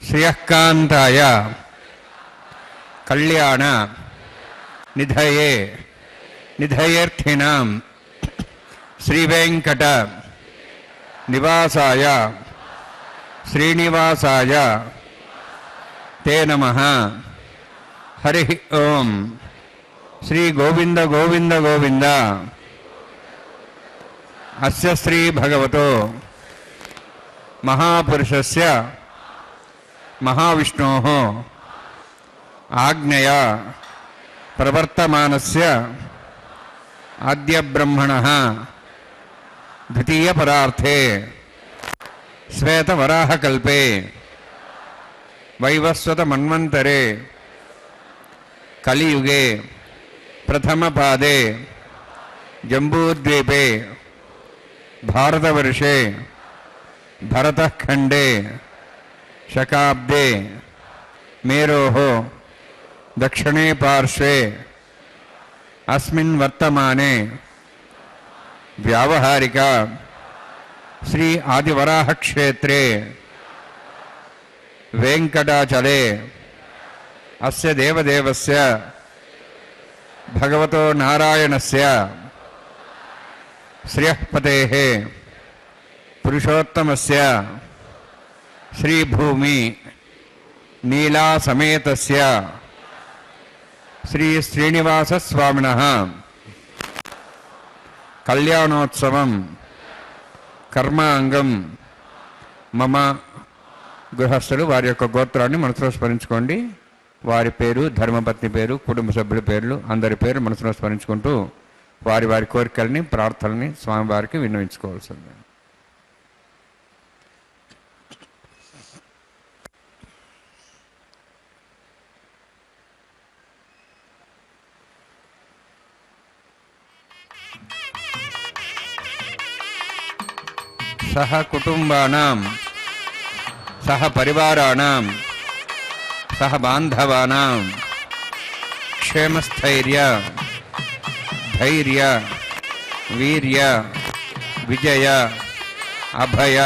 श्रियःकान्ताय कल्याण निधये निधयेऽर्थिनां श्रीवेंकट निवासाय श्रीनिवासाय ते नमः। हरि ओं। श्री गोविंद गोविंद गोविंद। अस्य श्री भगवतो महापुरुषस्य महाविष्णोः आज्ञया प्रवर्तमानस्य आद्य ब्रह्मणः द्वितीय परार्थे श्वेतवराहकल्पे वैवस्वत मन्वन्तरे कलियुगे प्रथमपादे जम्बूद्वीपे भारतवर्षे भरतखण्डे शकाब्दे मेरोः दक्षिणे पार्श्वे अस्मिन् वर्तमाने व्यावहारिक श्री आदिवराह क्षेत्रे वेंकटाचले अस्य देवदेवस्य भगवतो नारायणस्य श्रियःपतेः पुरुषोत्तमस्य श्रीभूमि नीला समेतस्य श्री श्रीनिवास स्वामिनः कल्याणोत्सवं कर्मांगं मम గృహస్థులు వారి యొక్క గోత్రాన్ని మనసులో స్మరించుకోండి. వారి పేరు, ధర్మపత్ని పేరు, కుటుంబ సభ్యుల పేర్లు, అందరి పేరు మనసులో స్మరించుకుంటూ వారి వారి కోరికల్ని, ప్రార్థనల్ని స్వామివారికి విన్నవించుకోవాల్సింది. सह कुटुंबानां सह परिवाराणां सह बांधवानां क्षेमस्थैर्य धैर्य वीर्य विजय अभय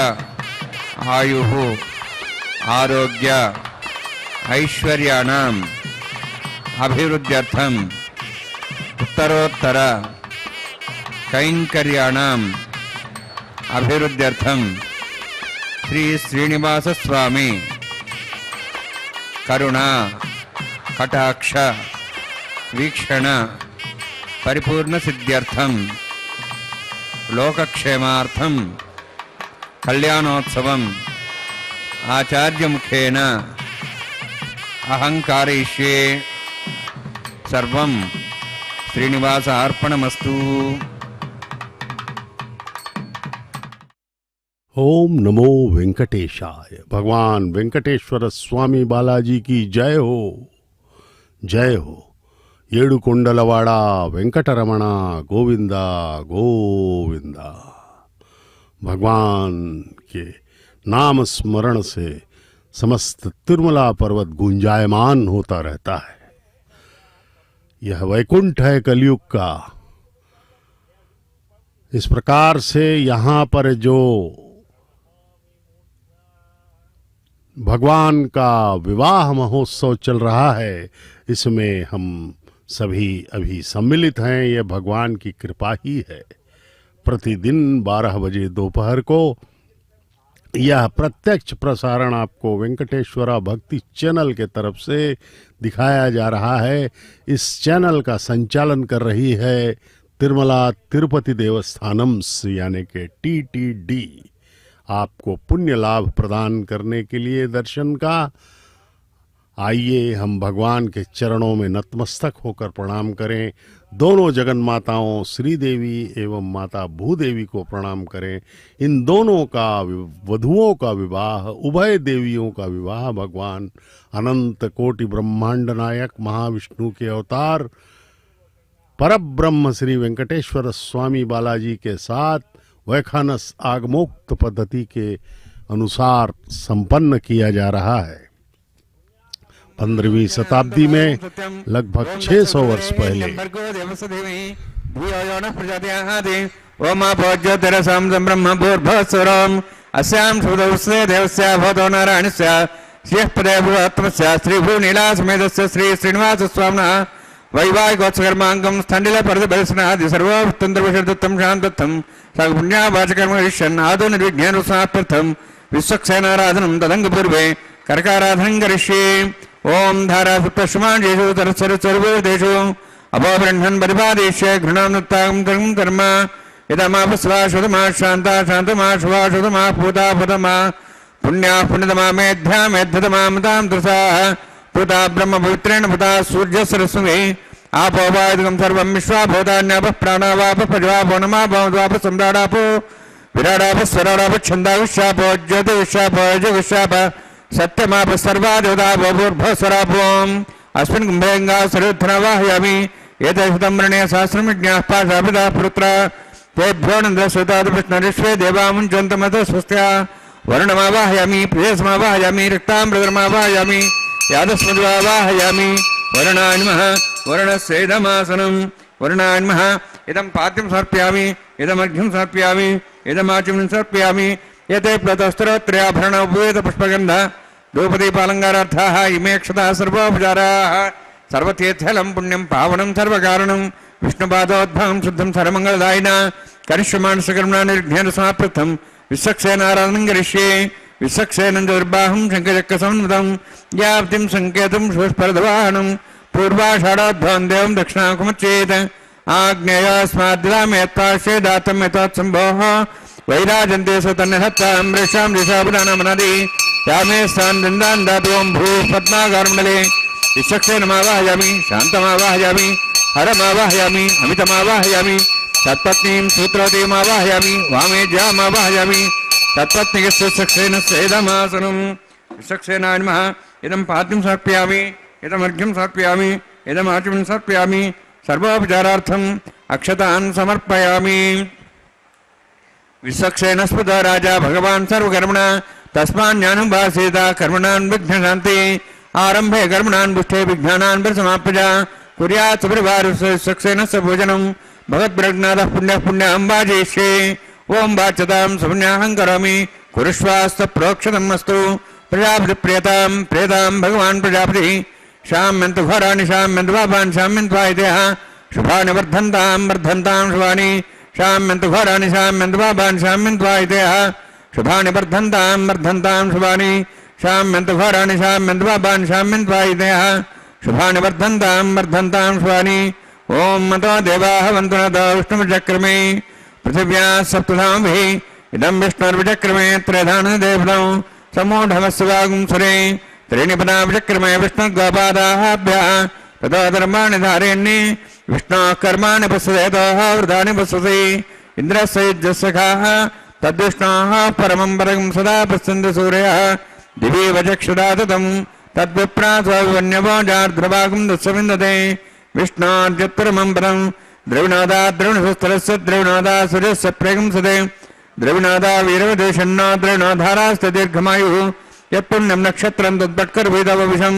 आयुः आरोग्य ऐश्वर्याणाम् अभिवृद्ध्यर्थम् उत्तरोत्तर कैंकर्याणाम् अभिवृद्ध्यर्थम् श्री श्रीनिवास स्वामी करुणा कटाक्ष वीक्षण परिपूर्ण सिद्ध्यर्थम् लोकक्षेमार्थम् कल्याणोत्सवम् आचार्य मुखेन अहं कारयिष्ये सर्वं श्रीनिवास अर्पणमस्तु। ओम नमो वेंकटेशाय। भगवान वेंकटेश्वर स्वामी बालाजी की जय हो, जय हो। येडुकोंडलवाड़ा वेंकटरमण गोविंदा गोविंदा। भगवान के नाम स्मरण से समस्त तिरुमला पर्वत गुंजायमान होता रहता है। यह वैकुंठ है कलयुग का। इस प्रकार से यहाँ पर जो भगवान का विवाह महोत्सव चल रहा है, इसमें हम सभी अभी सम्मिलित हैं। यह भगवान की कृपा ही है। प्रतिदिन 12 बजे दोपहर को यह प्रत्यक्ष प्रसारण आपको वेंकटेश्वरा भक्ति चैनल के तरफ से दिखाया जा रहा है। इस चैनल का संचालन कर रही है तिरुमला तिरुपति देवस्थानम्स यानी के TTD। आपको पुण्य लाभ प्रदान करने के लिए दर्शन का आइए हम भगवान के चरणों में नतमस्तक होकर प्रणाम करें। दोनों जगन माताओं श्री देवी एवं माता भूदेवी को प्रणाम करें। इन दोनों का वधुओं का विवाह, उभय देवियों का विवाह भगवान अनंत कोटि ब्रह्मांड नायक महाविष्णु के अवतार परब्रह्म श्री वेंकटेश्वर स्वामी बालाजी के साथ वैखानस आगमोक्त पद्धति के अनुसार संपन्न किया जा रहा है। 15वीं शताब्दी में लगभग 600 वर्ष पहले श्री श्रीनिवास स्वामिनः वैवाहिकोत्सकर्मांगम स्थंडिल परदर्शनादि सर्वोत्तम शांतत्थम सगुण्यावाचकर्मरिष्यन् आदो निर्विघ्नेन समाप्त्यर्थम विश्वक्सेनाराधनं तदंग पूर्वे कर्काराधनं करिष्ये। ओम धारा सुप्तष्माण्येषु तरसर्वदेषु अपोब्रह्मन् परिपादेश्य घृणानुत्तागं कर्म यदमापस्वा शुद्धमा शान्ता शान्तमा शुभा शुद्धमा पूता पूतमा पुण्या पुण्यतमा मेध्या मेध्यतमा मतां दृशा पूता ब्रह्म पवित्रेण पुता सूर्य सरस्वती आपो वायुगं सर्वं विश्वा भूतान्यापः प्राणावापः पजवापो नमापो सम्राडापो विराडापः स्वराडापः छन्दाविश्वापो ज्योतिविश्वापो जगविश्वापः सत्यमाप सर्वादेवतापो भूर्भुवस्वरापोम अस्मिन् कुम्भेऽङ्गा सर्वोत्थनवाहयामि एतैषुतं वृणे सहस्रमिज्ञाः पाशापिता पुत्र तेभ्यो नन्दस्वतादप्रश्नरिष्वे देवामुञ्चन्तमतो स्वस्त्या वर्णमावाहयामि प्रियसमावाहयामि रक्ताम्बरधर्मावाहयामि यादस्मद्वावाहयामि वर्णान्मः वर्णस्यैदमासनं वर्णान्मः इदं पाद्यं समर्पयामि इदमर्घ्यं समर्पयामि इदमाचमनं समर्पयामि एते प्लतस्त्रोत्तराभरणोपेत पुष्पगन्ध धूपदीपालङ्कारार्थाः इमे क्षताः सर्वोपचाराः सर्वतीर्थलं पुण्यं पावनं सर्वकारणं विष्णुपादोद्भवं शुद्धं सर्वमङ्गलदायिना करिष्यमाणसकर्मणा निर्घ्नेन समाप्त्यर्थं विश्वक्सेनाराधनं करिष्ये। विश्वक्सेनं दुर्बाहं शङ्खचक्रसंवृतं व्याप्तिं सङ्केतं शोष्परधवाहनं पूर्वाषाढोद्भवं देवं दक्षिणाकुमच्चेत् आग्नेयास्माद्दिलामेत्पार्श्वे दातं यथोत्सम्भोः वैराजन्ते सतन्नहत्तां मृषां ऋषाभुदानमनदि यामे स्थानदन्दान् दातुवं भूपद्माकारमण्डले विश्वक्सेनमावाहयामि शान्तमावाहयामि हरमावाहयामि अमितमावाहयामि तत्पत्नीं सूत्रवतीमावाहयामि वामेज्यामावाहयामि तत्पत्नीस्य सक्सेनस्येदमासनं विश्वक्सेनाय नमः। इदं पाद्यं समर्पयामि इदमर्घ्यं समर्पयामि इदमाचमनं समर्पयामि सर्वोपचारार्थम् अक्षतान् समर्पयामि। विश्वक्षेण स्मृत राजा भगवान् सर्वकर्मण तस्मान् ज्ञानं भासेत कर्मणान् विघ्नशान्ति आरम्भे कर्मणान् पुष्टे विज्ञानान् परिसमाप्य कुर्यात् सुपरिवारस्य भोजनं भगवद्प्रज्ञातः पुण्यः पुण्यं वाजयिष्ये ओं वाच्यतां सुपुण्याहं करोमि कुरुष्वास्त प्रोक्षतम् अस्तु प्रजापतिप्रियतां प्रियतां भगवान् प्रजापतिः शाम्यन्तु घोराणि शाम्यन्तु पापान् शाम्यन्तु वायितयः शुभानि वर्धन्तां वर्धन्तां शुभानि शाम्यन्तु घोराणि शाम्यन्तु पापान् शाम्यन्तु वायितयः शुभानि वर्धन्तां वर्धन्तां शुभानि शाम्यन्तु घोराणि शाम्यन्तु पापान् शाम्यन्तु वायितयः शुभानि वर्धन्तां वर्धन्तां शुभानि ओं मतो देवाः वन्तु नतो विष्णुर्विचक्रमे पृथिव्याः सप्तधामभिः इदं विष्णुर्विचक्रमे त्रयधानदेवतौ समूढमस्य वागुं सुरे त्रीणि पदा विचक्रमे विष्णुर्गोपादाभ्यः ततो धर्माणि धारयन्नि विष्णोः कर्माणि पश्यतः वृतानि पश्यसि इन्द्रस्य युज्यस्य खाः तद्विष्णोः परमं परं सदा पश्यन्ति सूर्यः दिवि वचक्षुरा ततं तद्विप्रासवन्यवोजार्ध्रभागं दस्यविन्दते विष्णोर्युत्तरमं परं द्रविणोदा द्रविणशस्त्रस्य द्रविणोदा सूर्यस्य प्रेगंसते द्रविणोदा वीरवदेशन्नो द्रविणोधारास्ते दीर्घमायुः यत्पुण्यं नक्षत्रं तद्भट्करभेदवविषं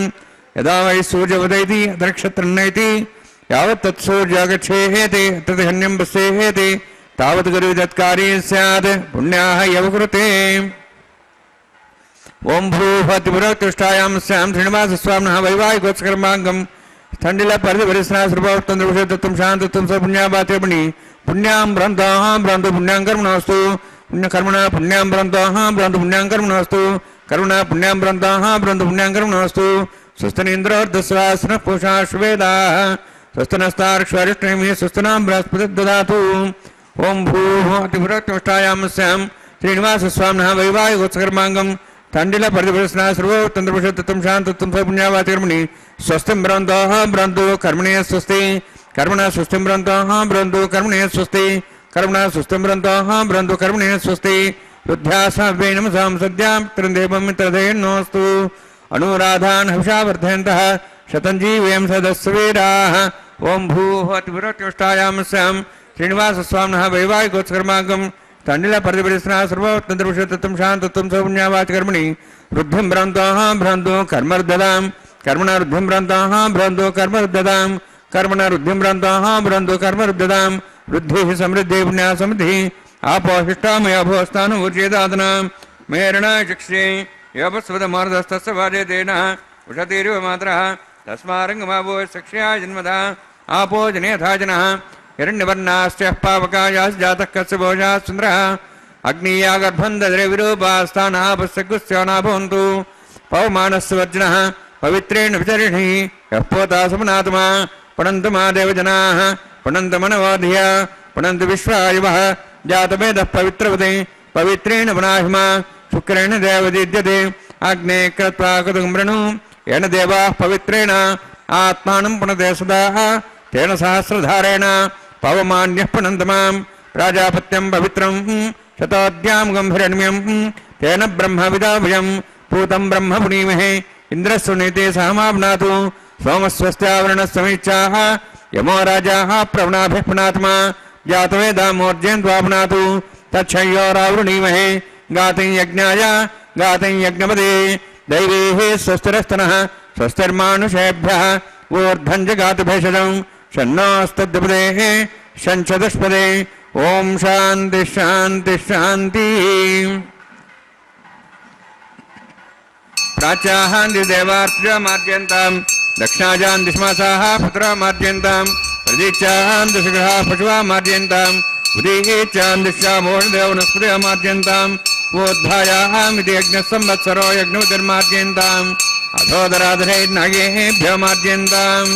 यदा वै सूर्योदयति नक्षत्रं नयति यावत् तत्सूर्यागच्छेति तदहन्यं पश्येति तावत् गुरुविदत्कारी स्यात् पुण्याः यवकृते ओं भूभतिपुरोत्तिष्ठायां स्यां श्रीनिवासस्वामिनः वैवाहिकोत्सकर्माङ्गं स्थण्डिला परिधिपरिस्नाश्रुभवत्तन्द्रविषयत्वं शान्तत्वं सपुण्यापातिर्मणि पुण्यां ब्रन्थाः ब्रन्थु पुण्यां कर्मणोऽस्तु पुण्यकर्मणा पुण्यां ब्रन्थाः ब्रन्थु पुण्यां कर्मणोऽस्तु करुणा पुण्यां ब्रन्थाः ब्रन्थु पुण्यां कर्मणोऽस्तु स्वस्तनीन्द्रोर्दस्वासनः पूषा श्वेदाः स्वस्तनस्तार्क्ष्वरिष्णेमिः स्वस्तनां बृहस्पतिः ददातु ओं भूभतिपुरोत्तिष्ठायां स्यां श्रीनिवासस्वामिनः वैवाहिकोत्सकर्माङ्गं तण्डिला परिधिपरिस्नाश्रुभवत्तन्द्रविषयत्वं शान्तत्वं सपुण्यापातिर्मणि स्वस्तिं ब्रन्थाः ब्रन्थु कर्मणे स्वस्ति कर्मणा स्वस्तिं ब्रन्थाः ब्रन्थु कर्मणे स्वस्ति कर्मणा स्वस्तिं ब्रन्थाः ब्रन्थु कर्मणे स्वस्ति बुद्ध्यासाव्येन सां सद्यां मित्रदेवं मित्रदेयन्नोऽस्तु अनुराधान् हविषा वर्धयन्तः शतञ्जीवें सदस्वीराः ओं भूभतिपुरोत्तिष्ठायां स्यां श्रीनिवासस्वामिनः वैवाहिकोत्सकर्माङ्गं तण्डिला परिधिपरिस्नाश्रुभवत्तन्द्रविषयत्वं शान्तत्वं सपुण्यापातिर्मणि वृद्धिं ब्रन्थाः ब्रन्थु कर्मर्ददां कर्मणा वृद्धिं ब्रन्थाः ब्रन्थु कर्मर्ददां कर्मणा वृद्धिं ब्रन्थाः ब्रन्थु कर्मर्ददां वृद्धिः समृद्धिः पुण्या समृद्धिः आपोहिष्टामया भोस्तानुर्जेदादना मेरणाचक्षे योपस्वतमार्धस्तस्य वाजेतेन उषतीरिव मात्रः तस्मारङ्गमावो सक्ष्या जन्मदा आपो जनेथा जनः हिरण्यवर्णाश्च पावकायाश्जातः कस्य भोजाः सुन्दरः अग्नीया गर्भं ददरे विरूपास्थानः पश्यगुस्त्याना भवन्तु पवमानस्य वर्जनः पवित्रेण विचरिणि यः पोता समनात्मा पणन्तु मा देवजनाः पणन्तु मनवोधिया पणन्तु विश्वायुवः जातवेदः पवित्रवते पवित्रेण पुनाहिमा शुक्रेण देवदीद्यते अग्ने कृत्वा कुतुम्रणु येन देवाः पवित्रेण आत्मानं पुनते सदा तेन सहस्रधारेण पवमान्यः पुनन्तु मां प्राजापत्यं पवित्रं शतोद्यां गम्भीरण्यं तेन ब्रह्मविदाभयं पूतं ब्रह्म पुनीमहे इन्द्रस्वनीते सहमाप्नातु सोमस्वस्त्यावरणस्वमीच्छाः यमो राजाः प्रवणाभिः पुनात्मा जातवेदामोर्जेन्द्वाप्नातु तच्छयोरावृणीमहे गातिं यज्ञाय गातिं यज्ञपदे दैवेः स्वस्तिरस्तनः स्वस्तिर्मानुषेभ्यः ऊर्ध्वं जगातु भेषजं शन्नोस्तद्विपदेः शञ्चतुष्पदे ओं शान्ति शान्ति शान्ति प्राच्याहान् देवार्चमाद्यन्तां दक्षिणाजान् दिश्मासाः पुत्रामाद्यन्तां प्रदीक्षाहान् दशग्रहाः पशुवामाद्यन्ताम् उदीचान् दिशामोहदेवनस्पतिमाद्यन्ताम् वोद्धायामिति यज्ञसंवत्सरो यज्ञोतिर्माद्यन्ताम् अधोदराधरैर्नागेभ्योमाद्यन्ताम्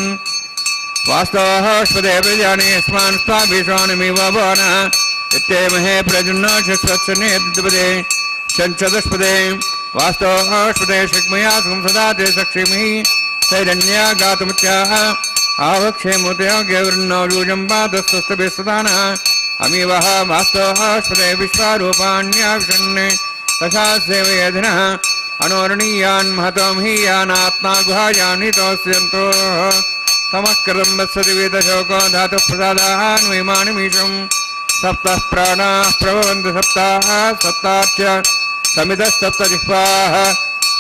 वास्तवस्पदेवजाने यस्मान् स्वाभिषाणमिव भवनः इत्येमहे प्रजुन्नो शस्वत्सनेपदे शञ्चतुष्पदे वास्तवस्पदे शक्मया संसदा ते सक्षिमहि सैरण्या गातुमुत्याः आवक्षेमुदयो गेवृन्नो यूजं पादस्तस्तभिस्सदानः अमीवः वास्तवस्पदे विश्वारूपाण्याविषण्णे तथा सेवयधिनः अनोरणीयान् महतोमहीयानात्मा गुहायानितोऽस्यन्तो तमः कृतं वत्सति वेदशोको धातुः प्रसादान्वयमानिमीशम् सप्त प्राणाः प्रभवन्ति सप्ताः सप्ताच्च समितः सप्त जिह्वाः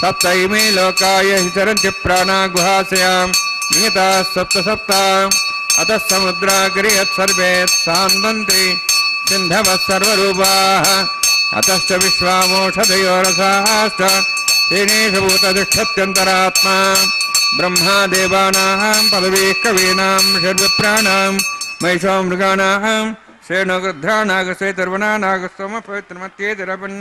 सप्त इमे लोकाय हि चरन्ति प्राणा गुहाशयां नियताः सप्त सप्ता अतः समुद्रागिरियत् सर्वे सान्दन्ति सिन्धवः सर्वरूपाः अतश्च विश्वामोषधयो रसाश्च तेनेषु भूततिष्ठत्यन्तरात्मा ब्रह्मा देवानां पदवीः कवीनां षड्विप्राणां महिषो मृगाणां श्रेणोगध्रानागस्वेतर्वनानागस्तमपवित्रमत्येतिरपन्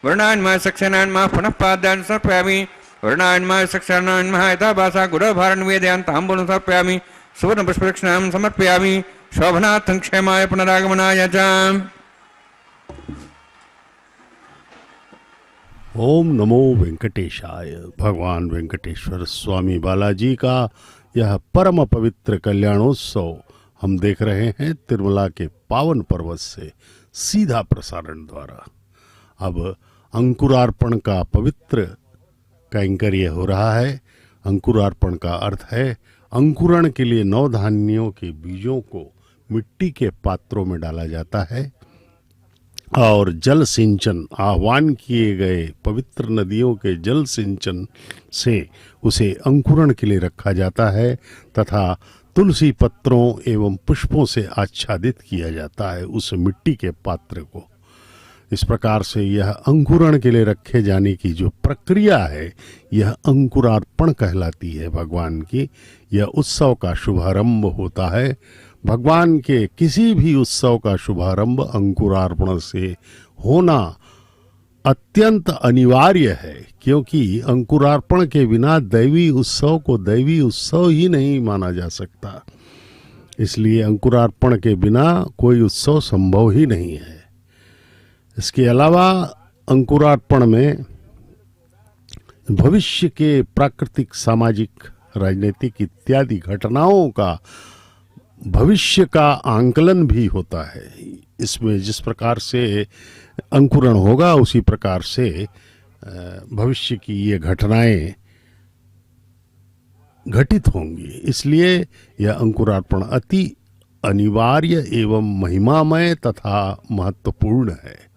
वर्णान्मा सक्षणान्मा पुनः पाद्यान् समर्पयामि वर्णान्मा सक्षणान्मा यथा भाषा गुरोभारणवेदयान् ताम्बूलं समर्पयामि सुवर्णपुष्पदक्षिणां समर्पयामि शोभनार्थं क्षेमाय पुनरागमनाय च। ओम नमो वेंकटेशाय। भगवान वेंकटेश्वर स्वामी बालाजी का यह परम पवित्र कल्याणोत्सव हम देख रहे हैं तिरुमला के पावन पर्वत से सीधा प्रसारण द्वारा। अब अंकुरार्पण का पवित्र कैंकर्य हो रहा है। अंकुरार्पण का अर्थ है अंकुरण के लिए 9 धान्यों के बीजों को मिट्टी के पात्रों में डाला जाता है और जल सिंचन, आह्वान किए गए पवित्र नदियों के जल सिंचन से उसे अंकुरण के लिए रखा जाता है तथा तुलसी पत्रों एवं पुष्पों से आच्छादित किया जाता है उस मिट्टी के पात्र को। इस प्रकार से यह अंकुरण के लिए रखे जाने की जो प्रक्रिया है यह अंकुरार्पण कहलाती है। भगवान की यह उत्सव का शुभारंभ होता है। भगवान के किसी भी उत्सव का शुभारंभ अंकुरार्पण से होना अत्यंत अनिवार्य है, क्योंकि अंकुरार्पण के बिना दैवी उत्सव को दैवी उत्सव ही नहीं माना जा सकता। इसलिए अंकुरार्पण के बिना कोई उत्सव संभव ही नहीं है। इसके अलावा अंकुरार्पण में भविष्य के प्राकृतिक, सामाजिक, राजनीतिक इत्यादि घटनाओं का भविष्य का आंकलन भी होता है। इसमें जिस प्रकार से अंकुरण होगा उसी प्रकार से भविष्य की ये घटनाएं घटित होंगी। इसलिए यह अंकुरार्पण अति अनिवार्य एवं महिमामय तथा महत्वपूर्ण है।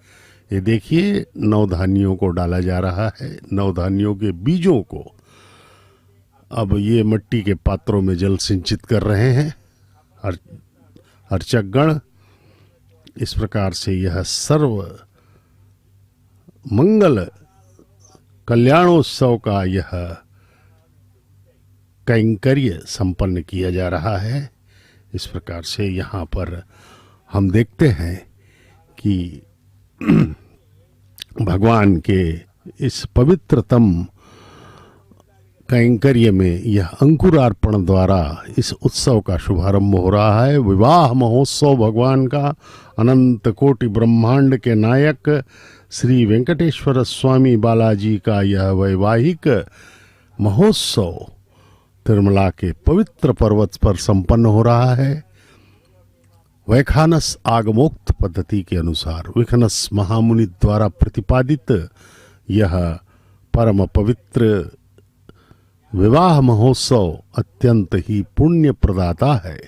ये देखिए 9 धान्यों को डाला जा रहा है, 9 धान्यों के बीजों को अब ये मिट्टी के पात्रों में जल सिंचित कर रहे हैं अर्चकगण। इस प्रकार से यह सर्व मंगल कल्याणोत्सव का यह कैंकर्य संपन्न किया जा रहा है। इस प्रकार से यहाँ पर हम देखते हैं कि भगवान के इस पवित्रतम कैंकर्य में यह अंकुरार्पण द्वारा इस उत्सव का शुभारंभ हो रहा है। विवाह महोत्सव भगवान का अनंत कोटि ब्रह्मांड के नायक श्री वेंकटेश्वर स्वामी बालाजी का यह वैवाहिक महोत्सव तिरुमला के पवित्र पर्वत पर संपन्न हो रहा है। वैखानस आगमोक्त पद्धति के अनुसार विखनस महामुनि द्वारा प्रतिपादित यह परम पवित्र विवाह महोत्सव अत्यंत ही पुण्य प्रदाता है।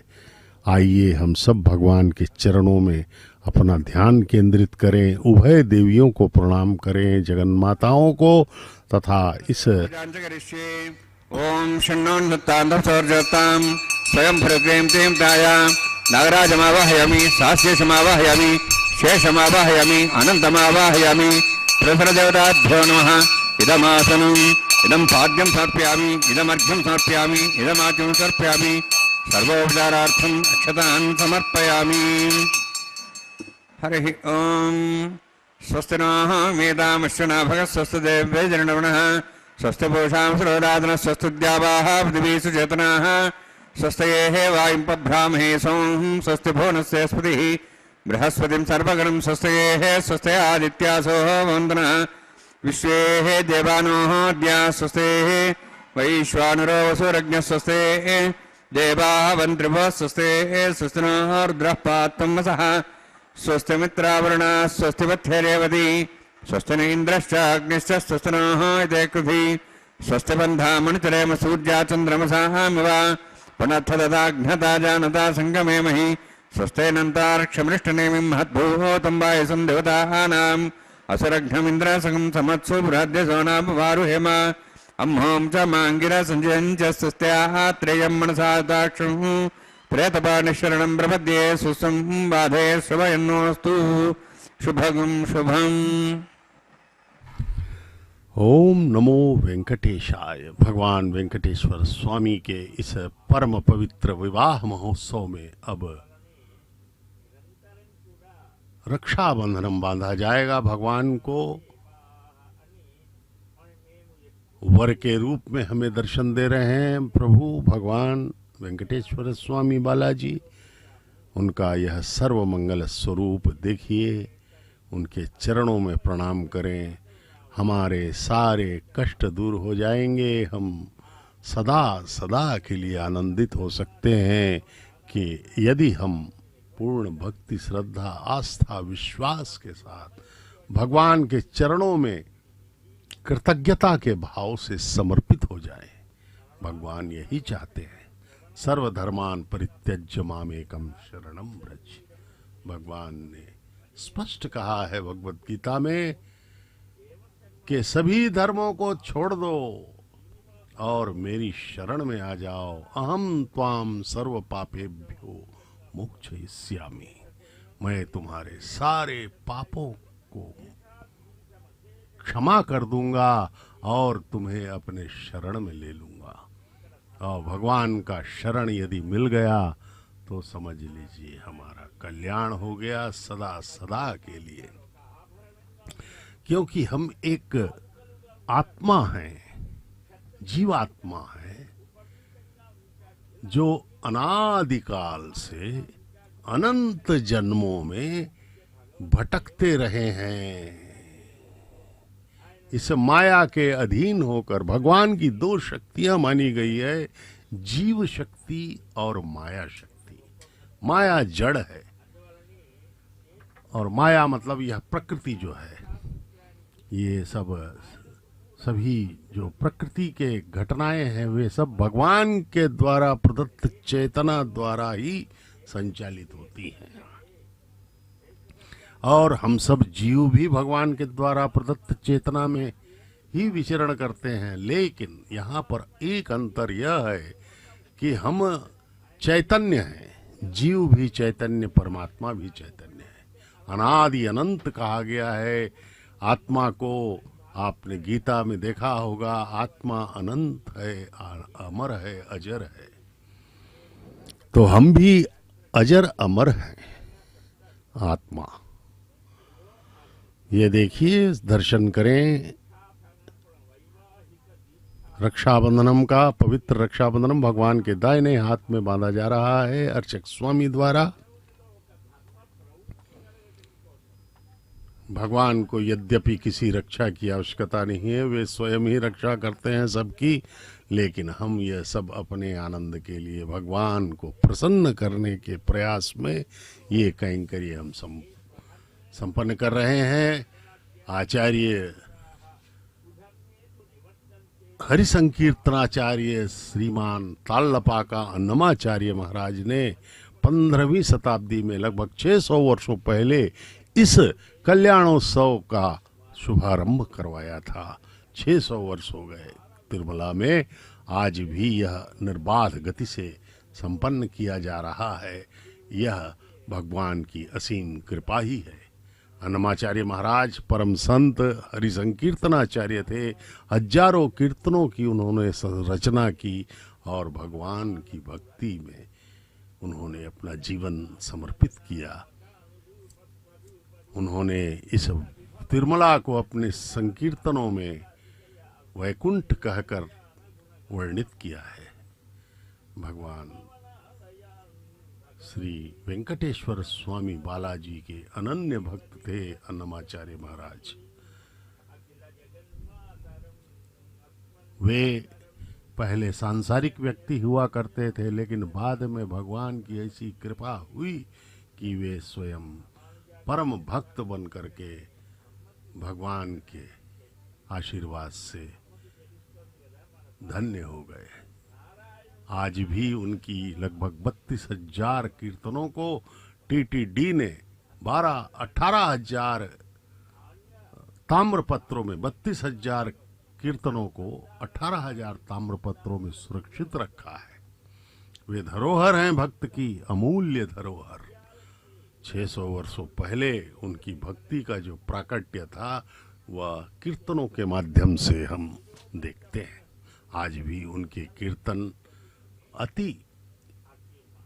आइए हम सब भगवान के चरणों में अपना ध्यान केंद्रित करें, उभय देवियों को प्रणाम करें, जगन्माताओं को तथा इस ओम शन्नोन्नतां स्वयं भृग्रें तें ताया नागराजमावाहयामि सास्येशमावाहयामि शेषमावाहयामि अनन्तमावाहयामि प्रसरदेवताभ्यो नमः। इदमासनम् इदं पाद्यं समर्पयामि, इदमर्घ्यं समर्पयामि, इदमाच्यं समर्पयामि, सर्वोपचारार्थम् अक्षतान् समर्पयामि। हरिः ओम्। स्वस्ति नः मेधामश्विना भगः स्वस्ति देवैर्जनवनः स्वस्ति पूषां सुरोराधनः स्वस्ति द्यावाः पृथिवी सुचेतनाः स्वस्तये वायुं पभ्रामहे सों स्वस्ति भुवनस्य स्पतिः बृहस्पतिं सर्वगणं स्वस्तये स्वस्ति आदित्यासो वन्दनः विश्वे देवानोः द्या स्वस्ते वैश्वानरो वसुरज्ञः स्वस्ते देवाः वन्त्रिभः स्वस्ते स्वस्ति नः रुद्रः पात्वं वसः स्वस्ति मित्रावरुणः स्वस्ति वत्थेरेवती स्वस्ति न इन्द्रश्च अग्निश्च स्वस्ति नः इते कृधि स्वस्ति बन्धा मणितरेम सूर्या चन्द्रमसामिव पुनः तदाघ्नता जानता सङ्गमे महि स्वस्तेनन्तार्क्षमृष्टनेमिं महद्भूतं वायसं देवतानाम् असुरघ्नमिन्द्रासकं समत्सु बृहद्यसोनापवारुहेम अम्हों च माङ्गिरा सञ्जयं च स्वस्त्यात्रेयं मनसा दाक्षुं प्रेतपाणिशरणं प्रपद्ये सुस्वं बाधे शुभयन्नोऽस्तु शुभगं शुभम्। ओम नमो वेंकटेशाय। भगवान वेंकटेश्वर स्वामी के इस परम पवित्र विवाह महोत्सव में अब रक्षाबंधनम बांधा जाएगा। भगवान को वर के रूप में हमें दर्शन दे रहे हैं प्रभु भगवान वेंकटेश्वर स्वामी बालाजी। उनका यह सर्वमंगल स्वरूप देखिए, उनके चरणों में प्रणाम करें। हमारे सारे कष्ट दूर हो जाएंगे। हम सदा सदा के लिए आनंदित हो सकते हैं कि यदि हम पूर्ण भक्ति, श्रद्धा, आस्था, विश्वास के साथ भगवान के चरणों में कृतज्ञता के भाव से समर्पित हो जाएं। भगवान यही चाहते हैं। सर्वधर्मान परित्यज्य मामेकम शरणम व्रज। भगवान ने स्पष्ट कहा है भगवत गीता में कि सभी धर्मों को छोड़ दो और मेरी शरण में आ जाओ। अहम त्वाम सर्व पापेभ्यो मोक्षयिष्यामि। मैं तुम्हारे सारे पापों को क्षमा कर दूंगा और तुम्हें अपने शरण में ले लूंगा। और भगवान का शरण यदि मिल गया तो समझ लीजिए हमारा कल्याण हो गया सदा सदा के लिए। क्योंकि हम एक आत्मा हैं, जीवात्मा है, जो अनादिकाल से अनंत जन्मों में भटकते रहे हैं। इस माया के अधीन होकर भगवान की दो शक्तियां मानी गई है, जीव शक्ति और माया शक्ति। माया जड़ है और माया मतलब यह प्रकृति जो है, ये सभी जो प्रकृति के घटनाएं हैं वे सब भगवान के द्वारा प्रदत्त चेतना द्वारा ही संचालित होती हैं। और हम सब जीव भी भगवान के द्वारा प्रदत्त चेतना में ही विचरण करते हैं। लेकिन यहाँ पर एक अंतर यह है कि हम चैतन्य हैं, जीव भी चैतन्य, परमात्मा भी चैतन्य है। अनादि अनंत कहा गया है आत्मा को। आपने गीता में देखा होगा, आत्मा अनंत है, अमर है, अजर है। तो हम भी अजर अमर हैं आत्मा। ये देखिए, दर्शन करें रक्षाबंधनम का। पवित्र रक्षाबंधनम भगवान के दाहिने हाथ में बांधा जा रहा है अर्चक स्वामी द्वारा। भगवान को यद्यपि किसी रक्षा की आवश्यकता नहीं है, वे स्वयं ही रक्षा करते हैं सबकी, लेकिन हम यह सब अपने आनंद के लिए, भगवान को प्रसन्न करने के प्रयास में ये कैंकर्य हम संपन्न कर रहे हैं। आचार्य हरिसंकीर्तनाचार्य श्रीमान तालपाका अन्नमाचार्य महाराज ने 15वीं शताब्दी में लगभग 600 वर्षों पहले इस कल्याणोत्सव का शुभारंभ करवाया था। 600 वर्ष हो गए तिरुमला में, आज भी यह निर्बाध गति से संपन्न किया जा रहा है। यह भगवान की असीम कृपा ही है। अन्नमाचार्य महाराज परम संत हरिसंकीर्तनाचार्य थे। हजारों कीर्तनों की उन्होंने रचना की और भगवान की भक्ति में उन्होंने अपना जीवन समर्पित किया। उन्होंने इस तिरुमला को अपने संकीर्तनों में वैकुंठ कहकर वर्णित किया है। भगवान श्री वेंकटेश्वर स्वामी बालाजी के अनन्य भक्त थे अन्नमाचार्य महाराज। वे पहले सांसारिक व्यक्ति हुआ करते थे, लेकिन बाद में भगवान की ऐसी कृपा हुई कि वे स्वयं परम भक्त बन करके भगवान के आशीर्वाद से धन्य हो गए। आज भी उनकी लगभग 32,000 कीर्तनों को टीटीडी ने 18,000 ताम्रपत्रों में 32,000 कीर्तनों को 18,000 ताम्रपत्रों में सुरक्षित रखा है। वे धरोहर हैं भक्त की, अमूल्य धरोहर। 600 वर्षों पहले उनकी भक्ति का जो प्राकट्य था वह कीर्तनों के माध्यम से हम देखते हैं। आज भी उनके कीर्तन अति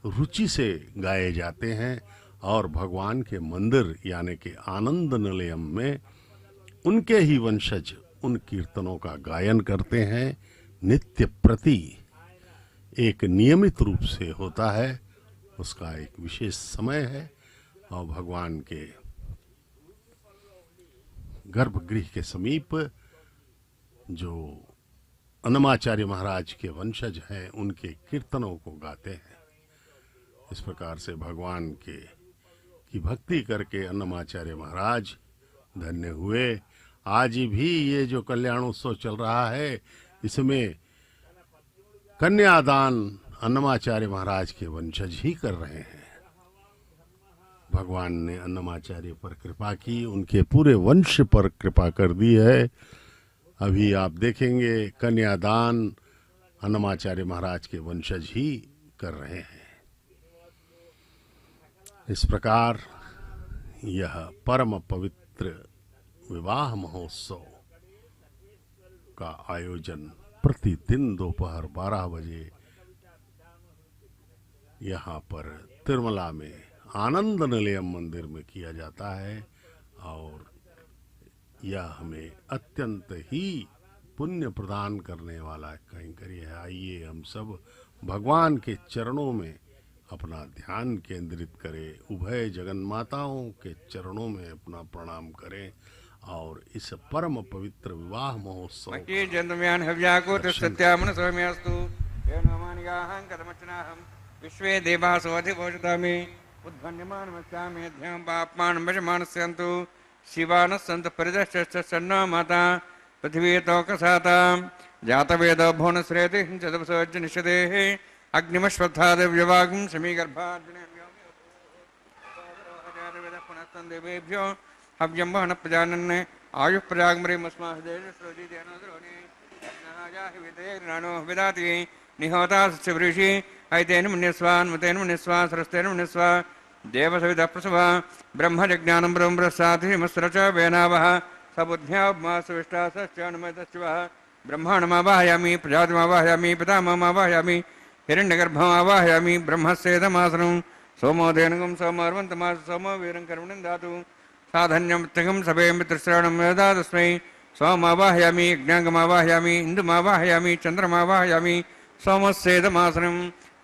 रुचि से गाए जाते हैं और भगवान के मंदिर यानी कि आनंद निलयम में उनके ही वंशज उन कीर्तनों का गायन करते हैं। नित्य प्रति एक नियमित रूप से होता है, उसका एक विशेष समय है और भगवान के गर्भगृह के समीप जो अन्नमाचार्य महाराज के वंशज हैं उनके कीर्तनों को गाते हैं। इस प्रकार से भगवान की भक्ति करके अन्नमाचार्य महाराज धन्य हुए। आज भी ये जो कल्याणोत्सव चल रहा है इसमें कन्यादान अन्नमाचार्य महाराज के वंशज ही कर रहे हैं। भगवान ने अन्नमाचार्य पर कृपा की, उनके पूरे वंश पर कृपा कर दी है। अभी आप देखेंगे कन्यादान अन्नमाचार्य महाराज के वंशज ही कर रहे हैं। इस प्रकार यह परम पवित्र विवाह महोत्सव का आयोजन प्रतिदिन दोपहर 12 बजे यहाँ पर तिरुमला में आनंद निलयम मंदिर में किया जाता है और यह हमें अत्यंत ही पुण्य प्रदान करने वाला कैंकर्य है। आइए हम सब भगवान के चरणों में अपना ध्यान केंद्रित करें, उभय जगन्माताओं के चरणों में अपना प्रणाम करें और इस परम पवित्र विवाह महोत्सव विश्वे देवासो अधिभोजतामि उद्भन्यमानमस्यामेध्यं पाप्मानमजमानस्यन्तु शिवानस्सन्त परिदश्च सन्नो माता पृथिवी तोकसातां जातवेदो भुवनश्रेति चतुर्सोज्जनिषदेः अग्निमश्वत्थादिव्यवागं समीगर्भार्जुनेभ्यो हव्यं वहन प्रजानन् आयुः प्रजाग्मरे विदाति निहोता सृषि ऐतेन मुनिस्वान्मतेन मुनिस्वा सरस्तेन मुनिस्वा देवसविदः प्रसवा ब्रह्मजज्ञानं ब्रह्मप्रसादिमस्रच वेनावः सबुद्ध्यामासविष्टासश्चानुमतश्चवः ब्रह्माणमावाहयामि प्रजातिमावाहयामि पितामहमावाहयामि हिरण्यगर्भमावाहयामि ब्रह्मस्येदमासनं सोमोदेनुगं सोमर्वन्तमास सोमो वीरं कर्मणं दातु साधन्यं तिगं सभे मित्रश्रवणं यदा तस्मै सोमावाहयामि यज्ञाङ्गमावाहयामि इन्दुमावाहयामि चन्द्रमावाहयामि सोमस्येदमासनं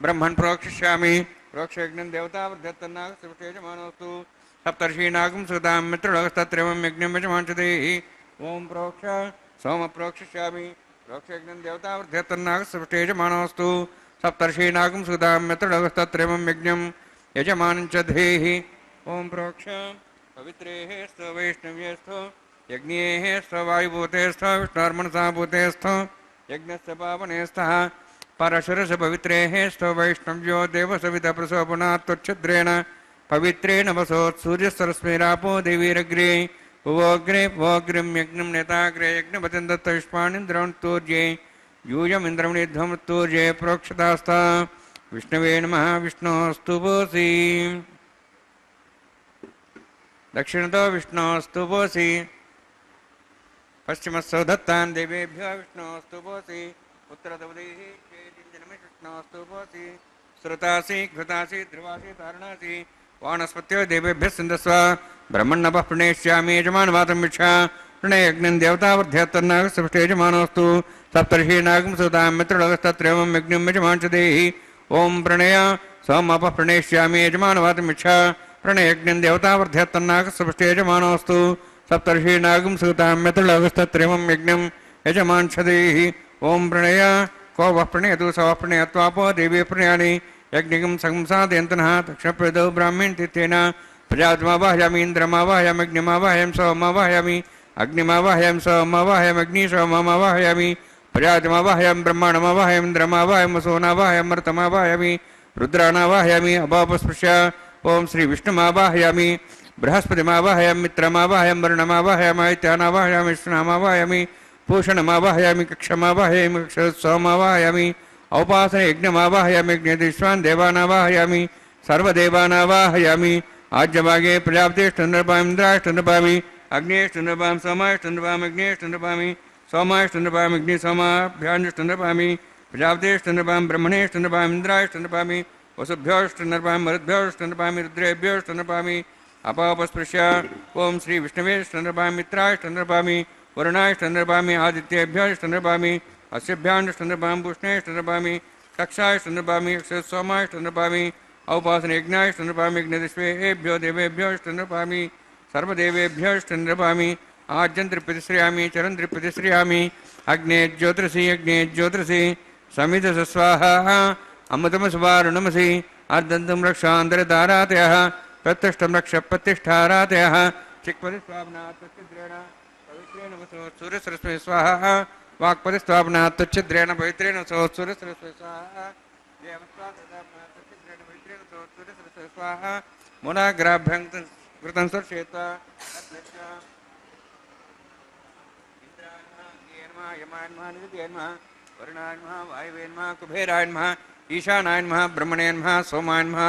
ब्रह्मन् प्रोक्षिष्यामि प्रोक्षयज्ञं देवतावर्धत्तन्नागसुष्टेजमानोऽस्तु सप्तर्षीनागं सुतां मित्रलोकस्तत्रेवं यज्ञं यजमांसदेहि ओं प्रोक्ष सोम प्रोक्षिष्यामि प्रोक्षयज्ञं देवतावर्धत्तन्नागसुष्टेजमानोऽस्तु सप्तर्षीनागं सुतां मित्रलोकस्तत्रेवं यज्ञं यजमानं च देहि ओं प्रोक्ष पवित्रेः स्थ वैष्णव्यस्थ यज्ञेः स्थ वायुभूतेस्थ विष्णुर्मनसा भूतेस्थ यज्ञस्य पावनेस्थः परशुरस पवित्रेः स्थ वैष्णव्यो देवसविता प्रसोपनात्वच्छद्रेण पवित्रेण वसोत्सूर्यस्तरस्मेरापो देवीरग्रे उवोग्रे वोग्रिं यज्ञं नेताग्रे यज्ञपतिं दत्तविष्मानिन्द्रवन्तूर्ये यूयमिन्द्रमणिध्वमृत्तूर्ये प्रोक्षतास्ता विष्णवे नमः विष्णोस्तु बोसि दक्षिणतो विष्णोस्तु बोसि पश्चिमस्सो दत्तान् देवेभ्यो विष्णोस्तु बोसि उत्तरतवदेः विष्णोस्तु बोसि श्रुतासि घृतासि ध्रुवासि तारणासि वानस्पत्यो देवेभ्यः सिन्धस्व ब्रह्मण्णपः प्रणेष्यामि यजमानवातं मिच्छा प्रणयज्ञं देवतावर्ध्यत्तन्नागसृष्टे यजमानोऽस्तु सप्तर्षीनागं सुतां मित्रलोकस्तत्रेवं यज्ञं यजमान् च देहि ओं प्रणय सोमपः प्रणेष्यामि यजमानवातं मिच्छा प्रणयज्ञं देवतावर्ध्यत्तन्नागसृष्टे यजमानोऽस्तु सप्तर्षीनागं सुतां मित्रलोकस्तत्रेवं यज्ञं यजमान् च देहि ओं प्रणय को वः प्रणयतु स वः प्रणयत्वापो देवी प्रणयानि यज्ञिकं संसादयन्तनः दक्षिणप्रदौ ब्राह्मीणतीर्थेन प्रजातिमावाहयामि इन्द्रमावाहयामि अग्निमावाहयामि सोममावाहयामि अग्निमावाहयामि सोममावाहयामि अग्निशोममावाहयामि प्रजातिमावाहयामि ब्रह्माणमावाहयामि इन्द्रमावाहयामि वसुनावाहयामि मरुतमावाहयामि रुद्रानावाहयामि अपापस्पृश्य ओम श्री विष्णुमावाहयामि बृहस्पतिमावाहयामि मित्रमावाहयामि वरुणमावाहयामि आदित्यानावाहयामि विष्णुनामावाहयामि पूषणमावाहयामि कक्षमावाहयामि कक्षसोमावाहयामि औपासने यज्ञमावाहयामि यज्ञेश्वान् देवानावाहयामि सर्वदेवानावाहयामि आज्यभागे प्रजापतिष्ठन्नृपामि इन्द्राष्टन्नृपामि अग्नेष्टन्नृपामि सोमाष्टन्नृपामि अग्नेष्टन्नृपामि सोमाष्टन्नृपामि अग्निसोमाभ्यान्ष्टन्नृपामि प्रजापतिष्ठन्नृपामि ब्रह्मणेष्टन्नृपामि इन्द्राष्टन्नृपामि वसुभ्योष्टन्नृपामि मरुद्भ्योष्टन्नृपामि रुद्रेभ्योष्टन्नृपामि अपापस्पृश्य ओम श्री विष्णवेष्टन्नृपामि मित्राष्टन्नृपामि वरुणाष्टन्नृपामि आदित्येभ्योष्टन्नृपामि अस्यभ्याण्ष्टन्नृपामि पुष्णेष्टन्नृपामि कक्षाष्टन्नृपामि सोमाष्टन्नृपामि औपासने यज्ञाष्टन्नृपामि यज्ञदिष्वेभ्यो देवेभ्योष्टन्नृपामि सर्वदेवेभ्योष्टन्नृपामि आज्यन्त्रिप्रतिश्रयामि चरन्त्रिप्रतिश्रयामि अग्ने ज्योतिषि समिधस्वाहा अमृतमसुवारुणमसि अर्धन्तं रक्षान्तरतारातयः प्रत्यष्टं रक्ष प्रतिष्ठारातयः चिक्पतिस्वापनात् तच्चिद्रेण पवित्रेण वसो सूर्यसरस्वती स्वाहा वाक्पतिस्वापनात् तच्चिद्रेण पवित्रेण वसो सूर्यसरस्वती स्वाहा देवस्वापनात् तच्चिद्रेण पवित्रेण वसो सूर्यसरस्वती स्वाहा मोनाग्राभ्यं कृतं सर्षेत्वा वरुणान्मः वायुवेन्मः कुबेरान्मः ईशानान्मः ब्रह्मणेन्मः सोमान्मः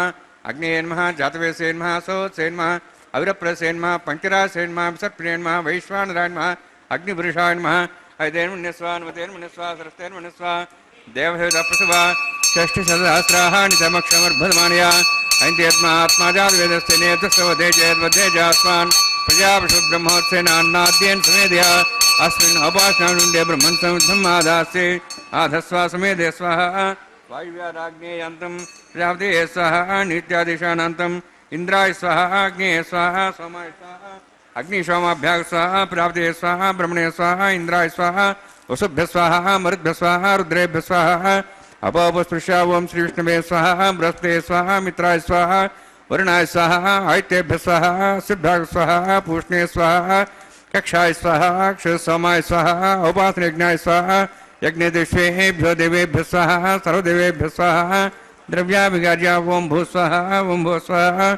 अग्नेन्मः जातवेसेन्मः सोत्सेन्मः अविरप्रसेन्मः पंचरासेन्मः विसर्पिणेन्मः वैश्वानरान्मः अग्निपुरुषान्मः ऐदेन्मुन्यस्वान्मतेन्मुन्यस्वा सरस्तेन्मुन्यस्वा देवहेदप्रसवा षष्टिशतसहस्राः नितमक्षमर्भदमानया ऐन्त्यत्मा आत्माजातवेदस्य नेतुस्तवधेजयद्वधेजास्मान् प्रजापशुब्रह्मोत्सेनान्नाद्येन समेधया अस्मिन् अपाश्नानुण्डे ब्रह्मन् समुद्धम् आदास्ये आधस्वा समेधे स्वाहा वायुव्यादाग्नेयन्तं प्रजापते स्वाहा नित्यादिशानान्तम् इन्द्राय स्वाहा अग्नेय स्वाहा सोमाय स्वाहा अग्निशोमाभ्याग स्वाहा प्रजापते स्वाहा ब्रह्मणे स्वाहा इन्द्राय स्वाहा वसुभ्य स्वाहा मरुद्भ्य स्वाहा रुद्रेभ्य स्वाहा अपापस्पृश्य ओम श्री विष्णवे स्वाहा बृहस्पते स्वाहा मित्राय स्वाहा वरुणाय स्वाहा आदित्येभ्य स्वाहा सिद्धाय स्वाहा पूष्णे स्वाहा कक्षाय स्वाहा क्षसोमाय स्वाहा औपासने यज्ञाय स्वाहा यज्ञदिष्वेभ्यो देवेभ्य स्वाहा सर्वदेवेभ्य स्वाहा द्रव्याभिगार्या ओम भू स्वाहा ओम भू स्वाहा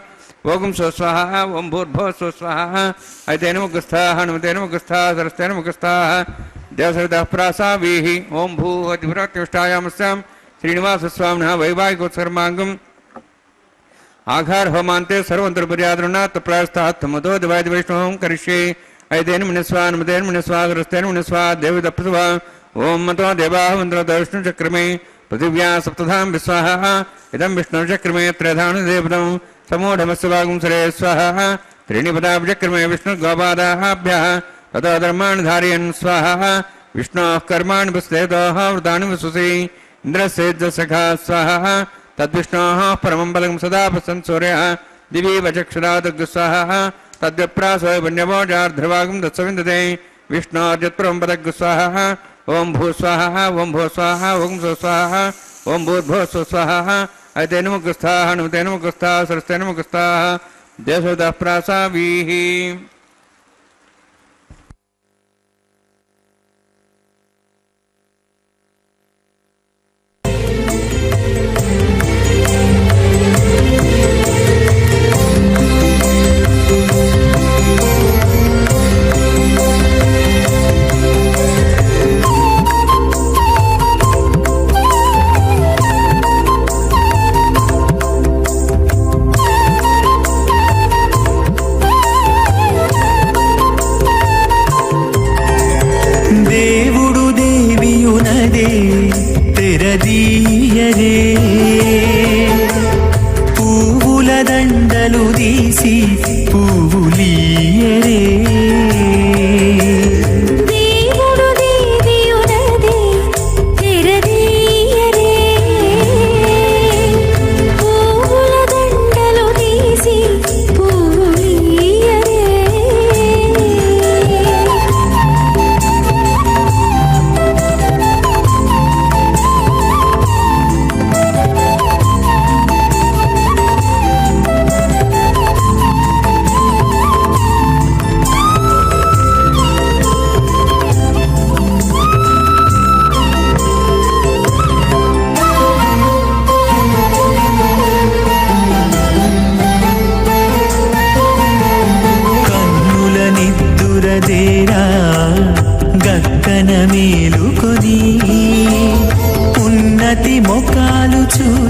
ओम सो स्वाहा ओम भूर्भो सो स्वाहा ऐतेन मुखस्थाः हनुमतेन मुखस्थाः सरस्तेन मुखस्थाः देवसवितः प्रासावीः ओम भू अतिपुरात्युष्टायामस्यां श्रीनिवासस्वामिनः वैवाहिकोत्सर्माङ्गम् आघार होमान्ते सर्वन्तर्पर्यादृणात् प्रायस्तात् मदो दिवायति वैष्णवं करिष्ये ऐतेन मुनिस्वा नमतेन मुनिस्वा सरस्तेन मुनिस्वा देवदप्रसवा ओम मतो देवाः मन्त्रतो विष्णुचक्रमे पृथिव्या सप्तधां विस्वाहा इदं विष्णुचक्रमे त्रयधानुदेवतं समूढमस्य वागुंसरे स्वाहा त्रीणि पदाब्जक्रमे विष्णुगोपादाभ्यः ततो धर्माणि धारयन् स्वाहा विष्णोः कर्माणि विस्तेतोः वृतानि विश्वसि इन्द्रस्य सखा स्वाहा तद्विष्णोः परमं पदं सदा पश्यन् सूर्यः दिवि वचक्षुरादग् स्वाहा तद्विप्रासो वन्यवोजार्ध्रवागं दत्सविन्दते विष्णोर्यत्परमं पदग् स्वाहा ओम भू स्वाहा ओम भू स्वाहा ओम सो स्वाहा ओम भूर्भुवः स्वः स्वाहा ऐतेन मुखस्थाः हनुमतेन मुखस्थाः सरस्तेन मुखस्थाः देवसवितः प्रासावीः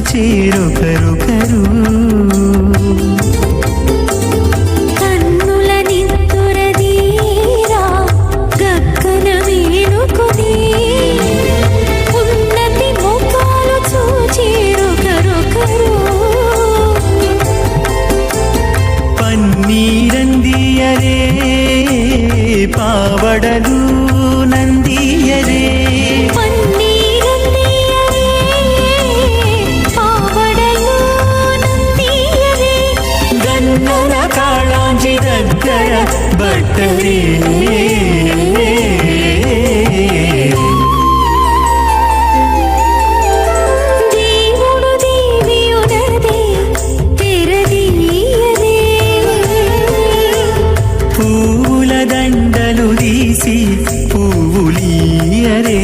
చూచేరొకరొకరు. కన్నుల నిత్తురదీరా గక్కన మేలుకొని ఉన్నతి ముఖాలు చూచేరొకరొకరు. పన్నీరందియరే పావడలు నందియరే, పన్నీరందియరే పావడలు నందియరే, గన్నల కాళాంజి దగ్గర బట్టరే. దేవుడు దేవియునదే తెరదీయరే, పూల దండలు తీసి పువ్వులీయరే.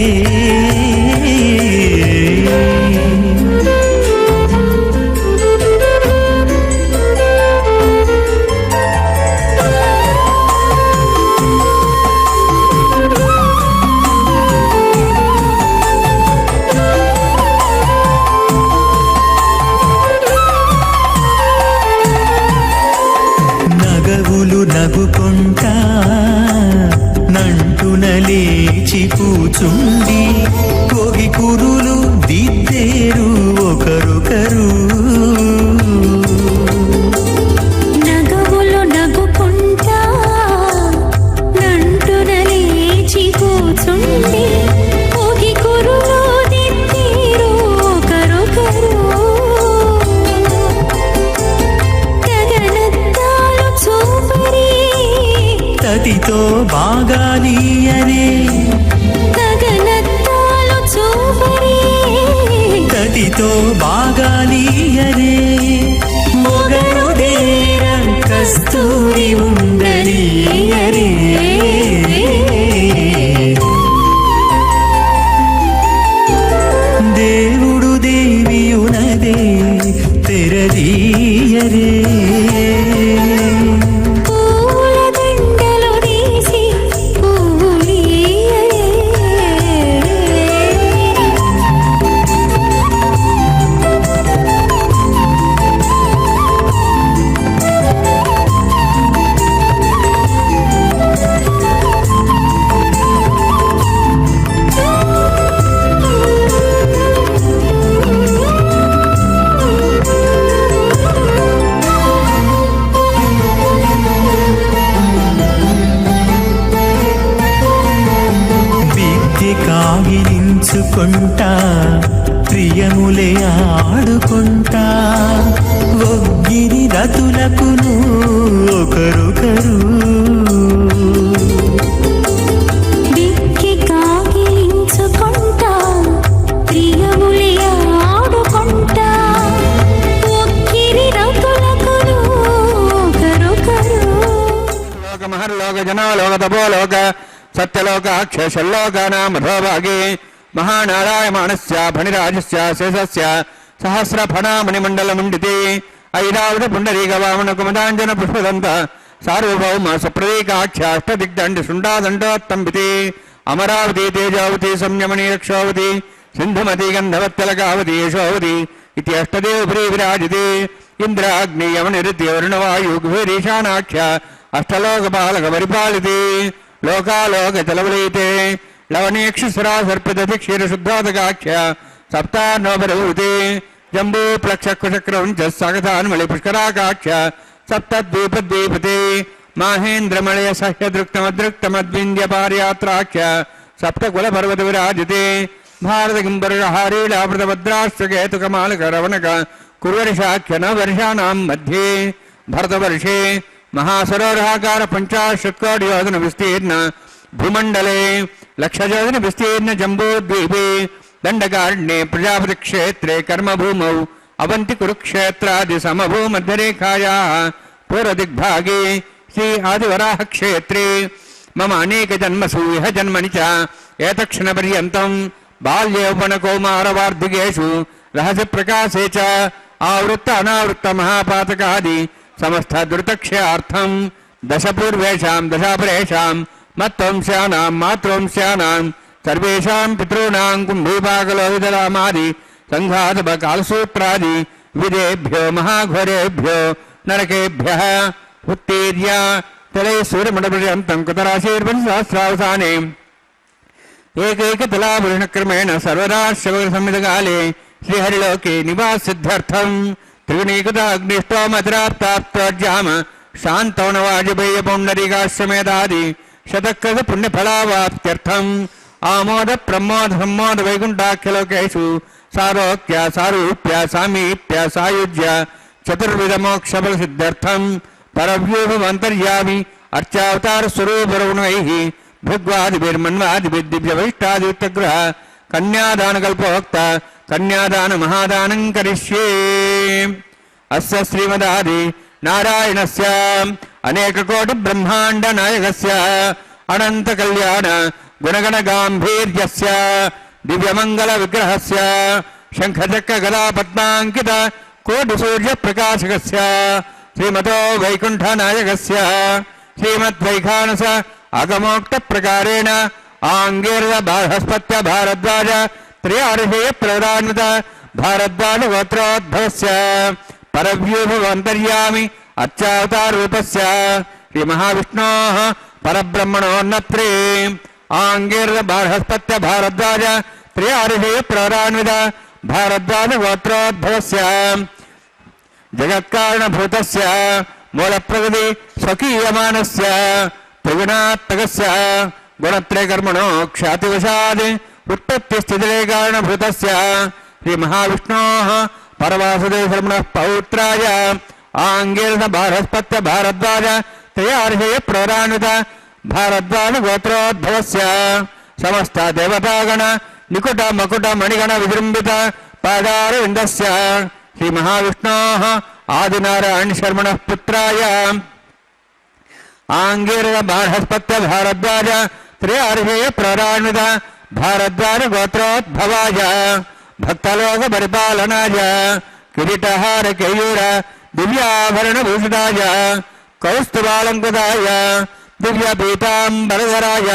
నగవులు నగుకొంటా నంటున లేచి కూచుండి కోగి కురులు దిద్దేరు ఒకరొకరు. నగవులు నగుకుంటా నంటున లేచి కూచుండి పోగి కురులు దిద్దేరు ఒకరొకరు. గగనద్దాలు చూపరి తతితో బాగాలీయరే, గగనద్దాలు చూపరి తతితో బాగాలీయరే. మొగరు దేర కస్తూరి ఉండలీయరే. దేవుడు దేవియునదే తెరదీయరే. పూల దండలు తీసి పువ్వులీయరే. విద్య కాగిలించుకుంటా ప్రియములే ఆడుకుంటా ఒగ్గిరి రతులకును ఒకరొకరు. దిక్కి కాగిలించుకుంటా ప్రియములే ఆడుకుంటా ఒక్కిరి రతులకును ఒకరొకరు. లోక మహర్లోక జనా లోక తపో లోక సత్యలోక అక్షశల్లోకానామధోభాగే మహానారాయమాణస్య ఫణిరాజస్య శేషస్య సహస్రఫణామణిమండలమండితే ఐరావత పుండరీక వామన కుమదాంజన పుష్పదంత సార్వభౌమ సుప్రదీకాఖ్యాష్టదిగ్దండి శుండాదండోత్తంబితే అమరావతి తేజావతి సంయమని రక్షావతి సింధుమతి గంధవత్తలకావతి యశోవతి ఇది అష్టదేవపురీ విరాజితే ఇంద్రాగ్నియమనిరుతి వరుణవాయుగుభీరీశానాఖ్య అష్టలోకపాలక పరిపాలితే లోకాలోక జలవలయితే లవణీక్షుసరా సర్పదతి క్షీరశుద్ధాతకాఖ్య సప్తాన్నోపరవృతే జంబూ ప్లక్షకుచక్రవంచ సగతాన్మళి పుష్కరాకాఖ్య సప్తద్వీపద్వీపతే మాహేంద్రమళయ సహ్యదృక్తమదృక్తమద్వింద్యపార్యాత్రాఖ్య సప్తకులపర్వత విరాజితే భారతకింబర్గహారీళామృతభద్రాశ్వకేతుకమాలకరవణక కుర్వర్షాఖ్య నవర్షాణం మధ్యే భరతవర్షే महासरोवराकार 50 कोटि योजन विस्तीर्ण भूमंडले लक्षयोजन विस्तीर्ण जम्बूद्वीपे दंडकारण्ये प्रजापति क्षेत्रे कर्मभूमौ अवंति कुरुक्षेत्रादि समभूमध्यरेखायाः पूर्वदिग्भागे श्री आदिवराह क्षेत्रे मम अनेक जन्मसु इह जन्मनि च एतक्षणपर्यन्तं बाल्यौपनकौमारवार्धिकेषु रहस्य प्रकाशे च आवृत्त अनावृत्त महापातकादि समस्त दुर्तक्षयार्थं दशपूर्वेषां दशापरेषां मत्वंस्यानां मातृवंस्यानां सर्वेषां पितॄणां कुम्भीपाकलोहितरामादि संघातबकालसूत्रादि विदेभ्यो महाघोरेभ्यो नरकेभ्यः उत्तीर्य तले सूर्यमण्डलपर्यन्तं कृतराशीर्वंशसहस्रावसाने एकैकतलाभूषणक्रमेण सर्वदा शवसंहितकाले श्रीहरिलोके निवासिद्ध्यर्थं त्रिगुणीकृताग्निष्टोमतिराप्ताप्तोज्जाम शान्तौनवाजपेयपौण्डरीकाश्वमेधादि शतकृत पुण्यफलावाप्त्यर्थम् आमोद प्रमोद सम्मोद वैकुण्ठाख्यलोकेषु सारोक्य सारूप्य सामीप्य सायुज्य चतुर्विधमोक्षफलसिद्ध्यर्थम् परव्यूहमन्तर्यामि अर्चावतार स्वरूपरुणैः भृग्वादिभिर्मन्वादिभिर्दिव्यवैष्टादित्यग्रह कन्यादानकल्पोक्त कन्यादान महादानं करिष्ये। अस्य श्रीमदादि नारायणस्य अनेककोटि ब्रह्माण्ड नायकस्य अनंत कल्याण गुणगण गांभीर्यस्य दिव्यमंगल विग्रहस्य शंखचक्र गदा पद्मांकित कोटि सूर्य प्रकाशकस्य श्रीमतो वैकुंठ नायकस्य श्रीमद्वैखानस आगमोक्त प्रकारेण आंगीर्य बृहस्पत्य भारद्वाज त्रयार्षेय प्रदान्वित भारद्वाज गोत्रोद्भवस्य परव्यूहमन्तर्यामि अर्चावतारूपस्य श्रीमहाविष्णोः परब्रह्मणोन्नत्रे आंगीर्य बृहस्पत्य भारद्वाज त्रयार्षेय प्रदान्वित भारद्वाज गोत्रोद्भवस्य जगत्कारणभूतस्य मूलप्रकृति स्वकीयमानस्य त्रिगुणात्मकस्य गुणत्रयकर्मणो ख्यातिवशात् उत्पत्तिस्थितिरे कारणभूतस्य श्रीमहाविष्णोः परवासुदेवशर्मणः पौत्राय आंगीर्य बृहस्पत्य भारद्वाज त्रयार्षेय प्रदान्वित भारद्वाज गोत्रोद्भवस्य समस्त देवतागण निकुट मकुट मणिगण विजृंभित पादारविन्दस्य श्रीमहाविष्णोः आदिनारायण शर्मणः पुत्राय आंगीर्य बृहस्पत्य भारद्वाज त्रयार्षेय प्रदान्वित भारद्वाज गोत्रोद्भवाय भक्तलोक परिपालनाय किरीटहार केयूर दिव्याभरणभूषिताय कौस्तुभालंकृताय दिव्यपीताम्बरधराय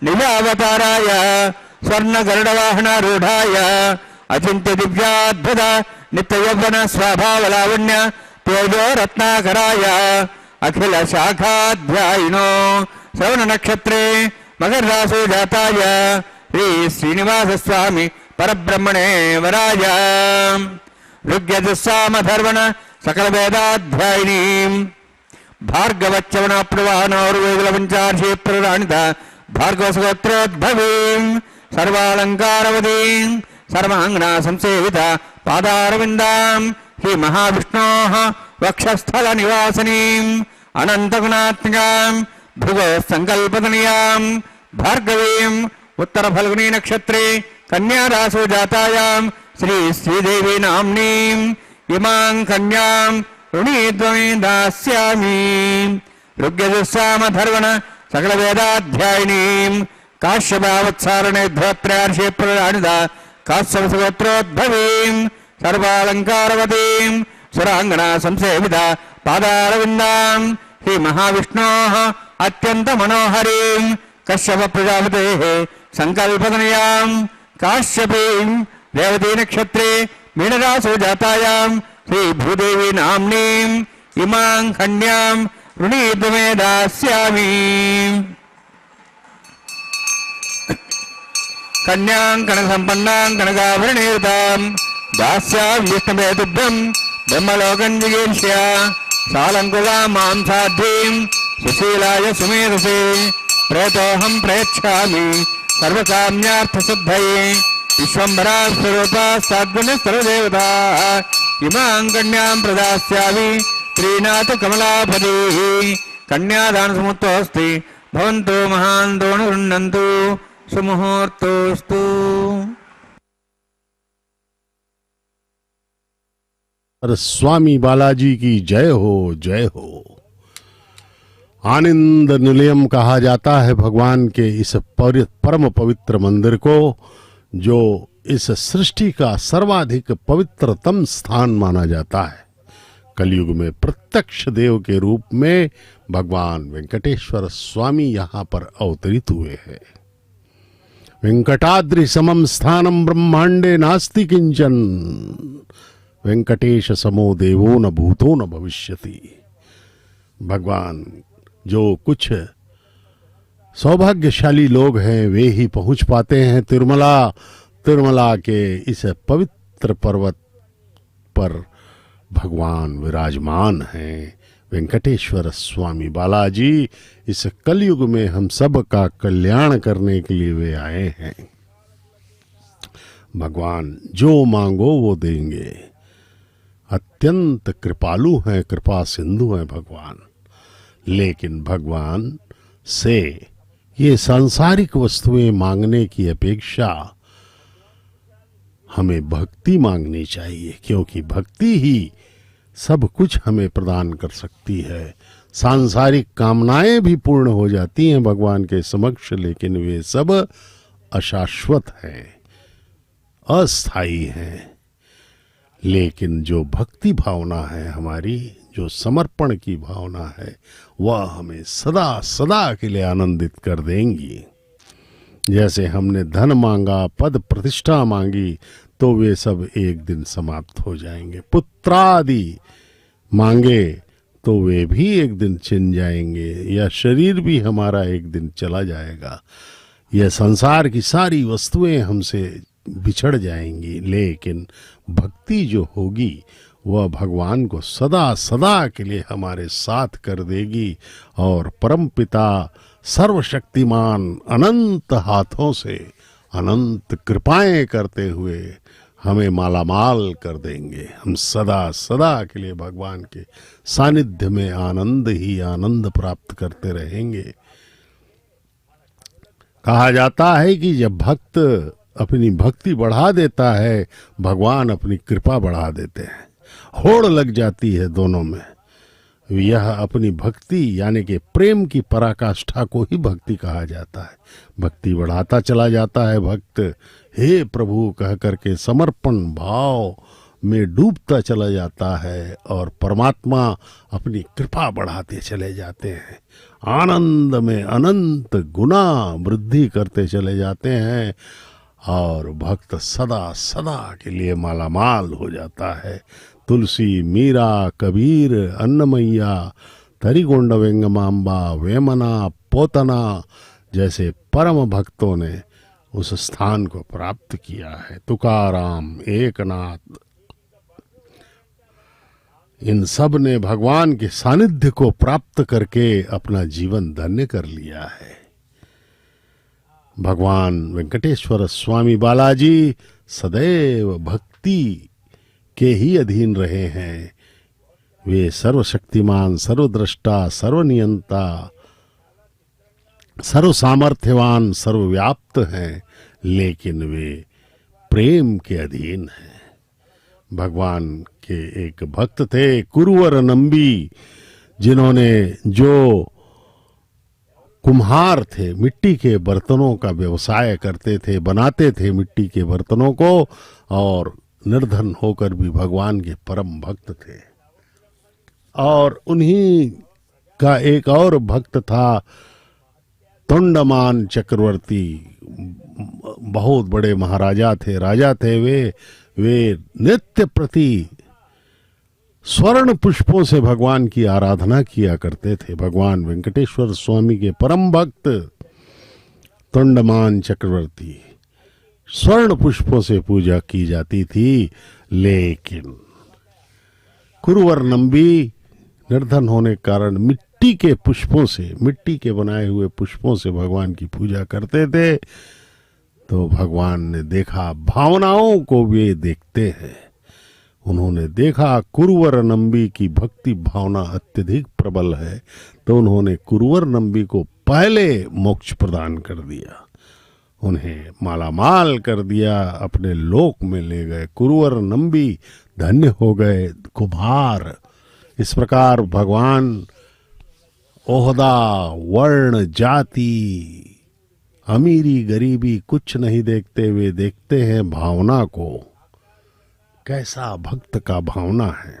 निजावताराय स्वर्णगरुडवाहनारूढाय अचिन्त्य दिव्याद्भुत नित्ययौवन स्वभावलावण्य तेजो रत्नाकराय अखिल शाखाध्यायिनो श्रवण नक्षत्रे मकर राशि जाताय श्री श्रीनिवास स्वामी परब्रह्मणे वराय ऋग्यजुस्सामधर्वण सकल वेदाध्यायिनी भार्गवच्चवण प्रवाहनौर्वेगुलपञ्चार्षे प्रराणित भार्गवसगोत्रोद्भवीं सर्वालङ्कारवतीं सर्वाङ्गना संसेवित पादारविन्दां श्री महाविष्णोः वक्षस्थलनिवासिनीं अनन्तगुणात्मिकां भृगो संकल्पतनीयां भार्गवीं उत्तरफल्गुनी नक्षत्रे कन्या राशौ जातायां श्री श्रीदेवी नाम्नीं इमां कन्यां ऋणीद्वमे दास्यामि। ऋग्यजुस्सामधर्वण सकल वेदाध्यायिनीं काश्यपावत्सारणे ध्वत्रयार्षे प्रराणित काश्यपसगोत्रोद्भवीं सर्वालङ्कारवतीं सुराङ्गना संसेवित पादारविन्दां श्री महाविष्णोः अत्यन्त मनोहरीं कश्यप प्रजापतेः संकल्पतनयां काश्यपीं रेवती नक्षत्रे मीनराशौ जातायां श्री भूदेवी नाम्नीं इमां कन्यां ऋणीद्वमे दास्यामि। कन्यां कनकसम्पन्नां कनकाभरणेतां दास्यामि विष्णवे तुभ्यं ब्रह्मलोकं जिगीर्ष्य सालङ्कुलां मां साध्वीं सुशीलाय सुमेधसे प्रेतोऽहं प्रयच्छामि सर्वकाम्यार्थसिद्धये विश्वम्भरा स्वरूपा साद्गुणस्तरदेवताः इमां कन्यां प्रदास्यामि श्रीनाथ कमलापतिः। कन्यादानसमुत्तोऽस्ति भवन्तु महान्तो गृह्णन्तु सुमुहूर्तोऽस्तु। अरे स्वामी बालाजी की जय हो, जय हो। आनंद निलयम कहा जाता है भगवान के इस परम पवित्र मंदिर को, जो इस सृष्टि का सर्वाधिक पवित्रतम स्थान माना जाता है। कलयुग में प्रत्यक्ष देव के रूप में भगवान वेंकटेश्वर स्वामी यहाँ पर अवतरित हुए हैं। वेंकटाद्रि समम स्थानम ब्रह्मांडे नास्ति किंचन, वेंकटेश समो देवो न भूतो न भविष्यति। भगवान, जो कुछ सौभाग्यशाली लोग हैं वे ही पहुंच पाते हैं तिरुमला के इस पवित्र पर्वत पर भगवान विराजमान हैं। वेंकटेश्वर स्वामी बालाजी इस कलयुग में हम सब का कल्याण करने के लिए वे आए हैं। भगवान जो मांगो वो देंगे, अत्यंत कृपालु हैं, कृपा सिंधु हैं भगवान। लेकिन भगवान से ये सांसारिक वस्तुएं मांगने की अपेक्षा हमें भक्ति मांगनी चाहिए, क्योंकि भक्ति ही सब कुछ हमें प्रदान कर सकती है। सांसारिक कामनाएं भी पूर्ण हो जाती हैं भगवान के समक्ष, लेकिन वे सब अशाश्वत हैं, अस्थाई हैं। लेकिन जो भक्ति भावना है हमारी, जो समर्पण की भावना है, वह हमें सदा सदा के लिए आनंदित कर देंगी। जैसे हमने धन मांगा, पद प्रतिष्ठा मांगी, तो वे सब एक दिन समाप्त हो जाएंगे। पुत्रादि मांगे तो वे भी एक दिन छिन जाएंगे। यह शरीर भी हमारा एक दिन चला जाएगा। यह संसार की सारी वस्तुएं हमसे बिछड़ जाएंगी। लेकिन भक्ति जो होगी वह भगवान को सदा सदा के लिए हमारे साथ कर देगी, और परमपिता सर्वशक्तिमान अनंत हाथों से अनंत कृपाएं करते हुए हमें मालामाल कर देंगे। हम सदा सदा के लिए भगवान के सानिध्य में आनंद ही आनंद प्राप्त करते रहेंगे। कहा जाता है कि जब भक्त अपनी भक्ति बढ़ा देता है, भगवान अपनी कृपा बढ़ा देते हैं। होड़ लग जाती है दोनों में। यह अपनी भक्ति यानी कि प्रेम की पराकाष्ठा को ही भक्ति कहा जाता है। भक्ति बढ़ाता चला जाता है भक्त, हे प्रभु कह करके समर्पण भाव में डूबता चला जाता है, और परमात्मा अपनी कृपा बढ़ाते चले जाते हैं। आनंद में अनंत गुना वृद्धि करते चले जाते हैं, और भक्त सदा सदा के लिए मालामाल हो जाता है। तुलसी, मीरा, कबीर, अन्नमैया, तरिगोंड वेंगमांबा, वेमना, पोतना जैसे परम भक्तों ने उस स्थान को प्राप्त किया है। तुकाराम, एकनाथ, इन सब ने भगवान के सानिध्य को प्राप्त करके अपना जीवन धन्य कर लिया है। भगवान वेंकटेश्वर स्वामी बालाजी सदैव भक्ति के ही अधीन रहे हैं। वे सर्वशक्तिमान, सर्वद्रष्टा, सर्वनियंता, सर्वसामर्थ्यवान, सर्वव्याप्त हैं, लेकिन वे प्रेम के अधीन हैं। भगवान के एक भक्त थे कुरुवर नंबी, जिन्होंने जो कुम्हार थे, मिट्टी के बर्तनों का व्यवसाय करते थे, बनाते थे मिट्टी के बर्तनों को, और निर्धन होकर भी भगवान के परम भक्त थे। और उन्हीं का एक और भक्त था तोंडमान चक्रवर्ती। बहुत बड़े महाराजा थे, राजा थे वे नित्य प्रति स्वर्ण पुष्पों से भगवान की आराधना किया करते थे। भगवान वेंकटेश्वर स्वामी के परम भक्त तोंडमान चक्रवर्ती, स्वर्ण पुष्पों से पूजा की जाती थी। लेकिन कुरुवर नंबी निर्धन होने के कारण मिट्टी के पुष्पों से, मिट्टी के बनाए हुए पुष्पों से भगवान की पूजा करते थे। तो भगवान ने देखा, भावनाओं को वे देखते हैं, उन्होंने देखा कुरुवर नंबी की भक्ति भावना अत्यधिक प्रबल है, तो उन्होंने कुरुवर नंबी को पहले मोक्ष प्रदान कर दिया, उन्हें मालामाल कर दिया, अपने लोक में ले गए। कुरुवर नंबी धन्य हो गए कुम्हार। इस प्रकार भगवान ओहदा, वर्ण, जाति, अमीरी गरीबी कुछ नहीं देखते, वे देखते हैं भावना को। कैसा भक्त का भावना है।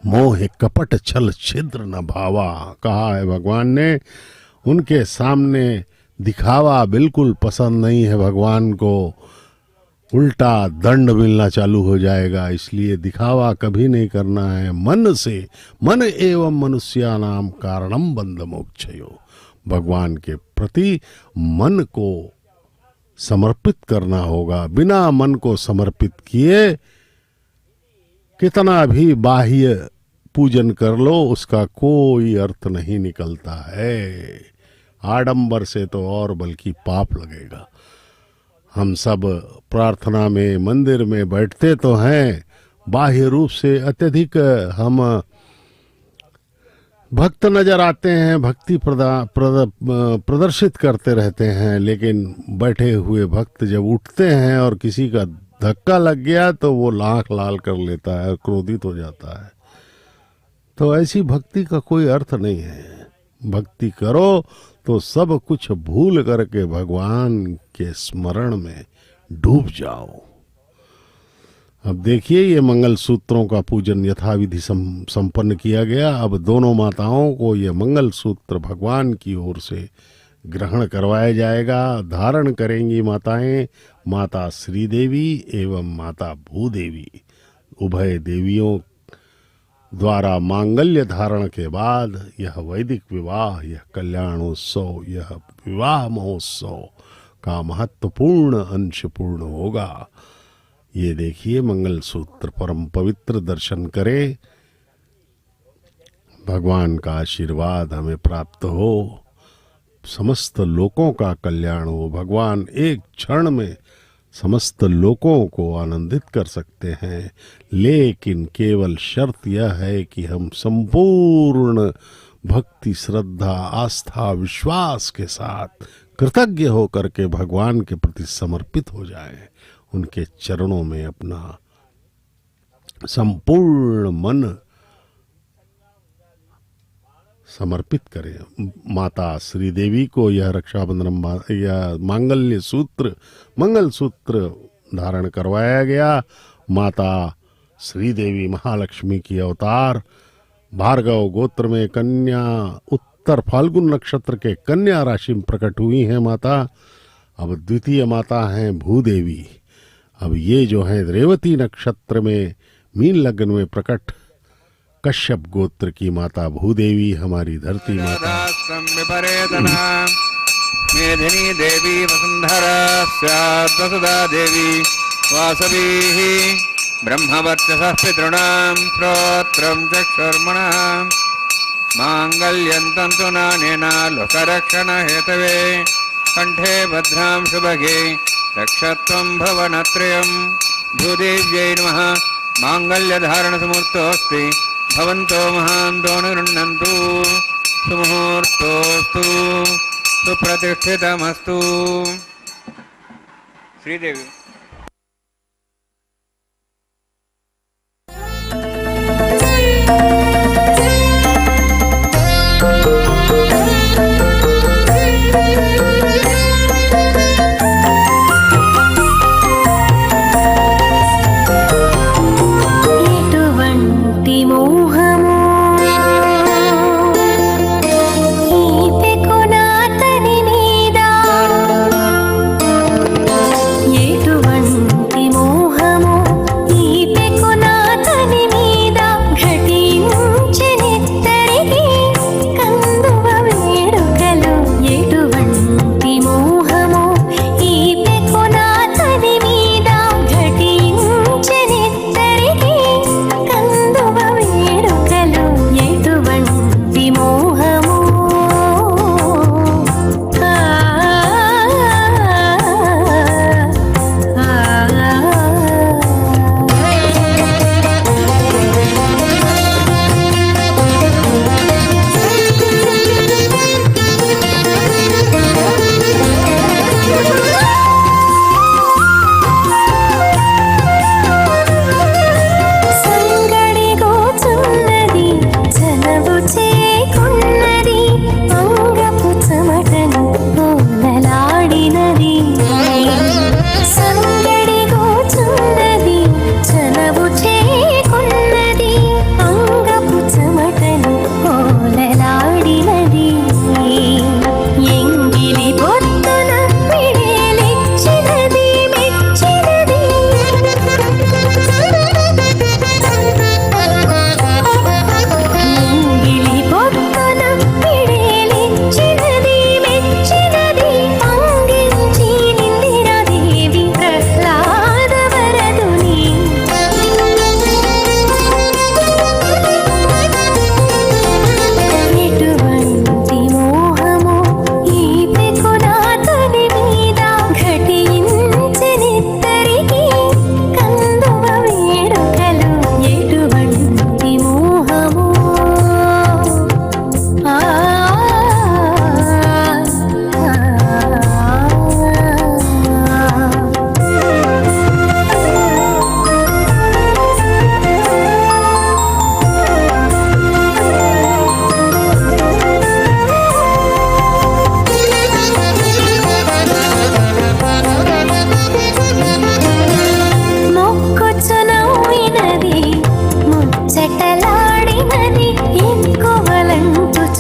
मोह कपट छल छिद्र न भावा, कहा है भगवान ने। उनके सामने दिखावा बिल्कुल पसंद नहीं है भगवान को, उल्टा दंड मिलना चालू हो जाएगा। इसलिए दिखावा कभी नहीं करना है। मन से, मन एवं मनुष्यानाम कारणम बंध मोक्षयो, भगवान के प्रति मन को समर्पित करना होगा। बिना मन को समर्पित किए कितना भी बाह्य पूजन कर लो, उसका कोई अर्थ नहीं निकलता है। आडंबर से तो और बल्कि पाप लगेगा। हम सब प्रार्थना में, मंदिर में बैठते तो हैं, बाह्य रूप से अत्यधिक हम भक्त नजर आते हैं, भक्ति प्रदर्शित करते रहते हैं, लेकिन बैठे हुए भक्त जब उठते हैं और किसी का धक्का लग गया तो वो आंख लाल कर लेता है, क्रोधित हो जाता है। तो ऐसी भक्ति का कोई अर्थ नहीं है। भक्ति करो तो सब कुछ भूल करके भगवान के स्मरण में डूब जाओ। अब देखिए, ये मंगल सूत्रों का पूजन यथाविधि संपन्न किया गया। अब दोनों माताओं को ये मंगल सूत्र भगवान की ओर से ग्रहण करवाया जाएगा। धारण करेंगी माताएं, माता श्री देवी एवं माता भूदेवी। उभय देवियों द्वारा मांगल्य धारण के बाद यह वैदिक विवाह, यह कल्याणोत्सव, यह विवाह महोत्सव का महत्वपूर्ण अंश पूर्ण होगा। ये देखिए, मंगल सूत्र परम पवित्र दर्शन करें, भगवान का आशीर्वाद हमें प्राप्त हो, समस्त लोकों का कल्याण हो। भगवान एक क्षण में समस्त लोकों को आनंदित कर सकते हैं, लेकिन केवल शर्त यह है कि हम संपूर्ण भक्ति, श्रद्धा, आस्था, विश्वास के साथ कृतज्ञ होकर के भगवान के प्रति समर्पित हो जाएं, उनके चरणों में अपना संपूर्ण मन समर्पित करें। माता श्री देवी को यह रक्षाबंधन, यह मांगल्य सूत्र, मंगल सूत्र धारण करवाया गया। माता श्री देवी महालक्ष्मी की अवतार, भार्गव गोत्र में कन्या, उत्तर फाल्गुन नक्षत्र के कन्या राशि में प्रकट हुई हैं माता। अब द्वितीय माता हैं भूदेवी। अब ये जो है रेवती नक्षत्र में मीन लग्न में प्रकट कश्यप गोत्र की माता भूदेवी, हमारी धरती माता। मेधिनी देवी वसुंधरा स्यात् वसुधा देवी वासवी ब्रह्मवर्चसः पितॄणां श्रोत्रं चक्षुर्मणः मांगल्यं तन्तुनानेन लोकरक्षणहेतवे कंठे भद्रां शुभगे रक्षत्वं भवनत्रयं। भूदेव्यै नमः। मांगल्यधारणसमुहूर्तोऽस्ति भवन्तो महान्तो निगृह्णन्तु। सुमुहूर्तोऽस्तु सुप्रतिष्ठितमस्तु। श्रीदेवी। ఎటువంటి మోహము ఈతెకు నాతని మీద, ఎటువంటి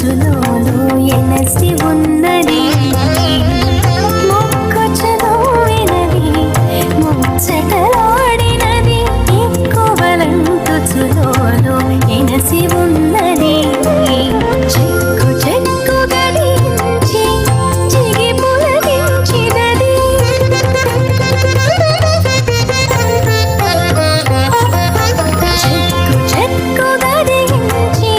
మనసులోనూ ఎనసి ఉన్నది మొక్కచును వినది ముచ్చటలాడినది ఎక్కువలంటుచులోనూ ఎనసి ఉన్నది చెక్కు చెక్కు గడించి చిగి పులగించినది చెక్కు చెక్కు గడించి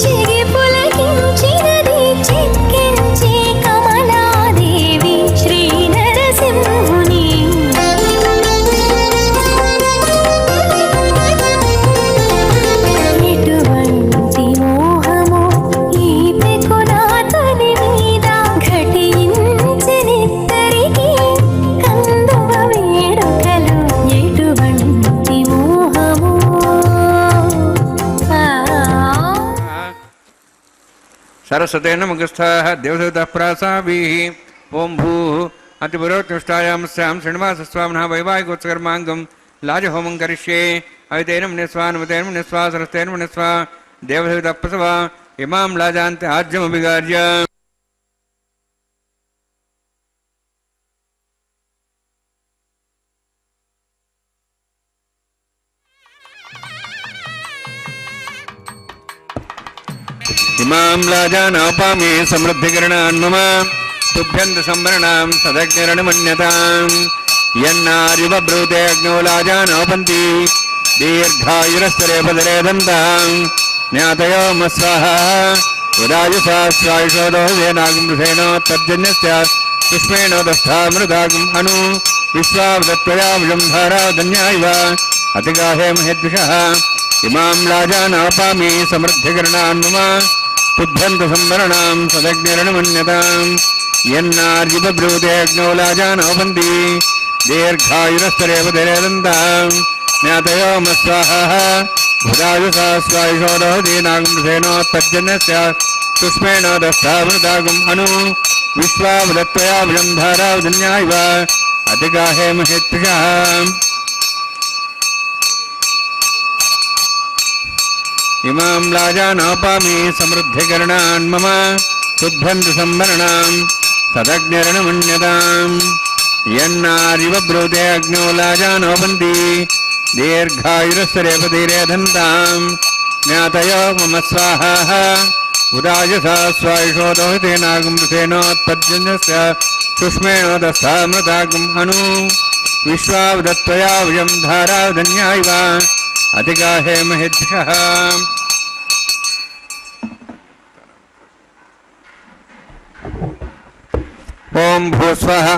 చిగి పులగించినది చిక్కించి కమలాదేవి శ్రీ నరసింహుని ఎటువంటి మోహము ఈ పెకునాథుని మీద ఘటించెనిద్దరికి కందువ వేడుకలు ఎటువంటి మోహము సరస్వతేన ముఖస్థాః దేవదూతః ప్రాసాభిः ఓం భూః అతిపురోత్తిష్టాయాం స్యాం శ్రీనివాసస్వామినः వైవాహికోత్సకర్మాంగం లాజహోమం కరిష్యే అవితేన మునిస్వా నమతేన మునిస్వా సరస్తేన మునిస్వా దేవదూతః ప్రసవ ఇమాం లాజాంతి ఆజ్యమభిగార్య ఇమాం లాజానాపామి సమృద్ధికరణాన్ మమ తుభ్యంత సంవరణాం సదగ్నిరణమన్యతాం యన్నారివ బ్రూతే అగ్నో లాజానోపంతి దీర్ఘాయురస్తరే పదరే దంతాం జ్ఞాతయో మస్వాహ ఉదాయుసా స్వాయుషోదో వేనాగమృషేణోత్తర్జన్యస్య పుష్పేణోదస్థామృదాగం అను విశ్వావదత్వయా విజం ధారాధన్యాయివ అతిగాహే మహేద్విషః ఇమాం లాజానాపామి సమృద్ధికరణాన్ మమ తుభ్యంత సంవరణాం సదగ్నిరణమన్యతాం యన్నార్యుబ్రూతే అగ్నో లాజానోపంతి దీర్ఘాయురస్తరే పదరే దంతాం జ్ఞాతయో మస్వాహ భుజాయుసా స్వాయుషోదహతి నాగమృషేణోత్తర్జన్యస్య పుష్పేణోదస్థామృదాగం అను విశ్వావదత్వయా విజం ధారాధన్యాయివ అతిగాహే మహేత్విషః ఇమాం లాజానాపామి సమృద్ధికరణాన్ మమ తుభ్యంత సంవరణాం సదగ్నిరణమన్యతాం యన్నారివ బ్రూతే అగ్నో లాజానోపంతి దీర్ఘాయురస్తరే పదీరే దంతాం జ్ఞాతయో మమ స్వాహ ఉదాయసా స్వాయుషోదోహితే నాగమృషేణోత్పర్జన్యస్య సుష్మేణోదస్థామృతాగం అను విశ్వావదత్వయా విజం ధారాధన్యాయివ అతిగాహే మహేద్విషః ఓం భూస్వః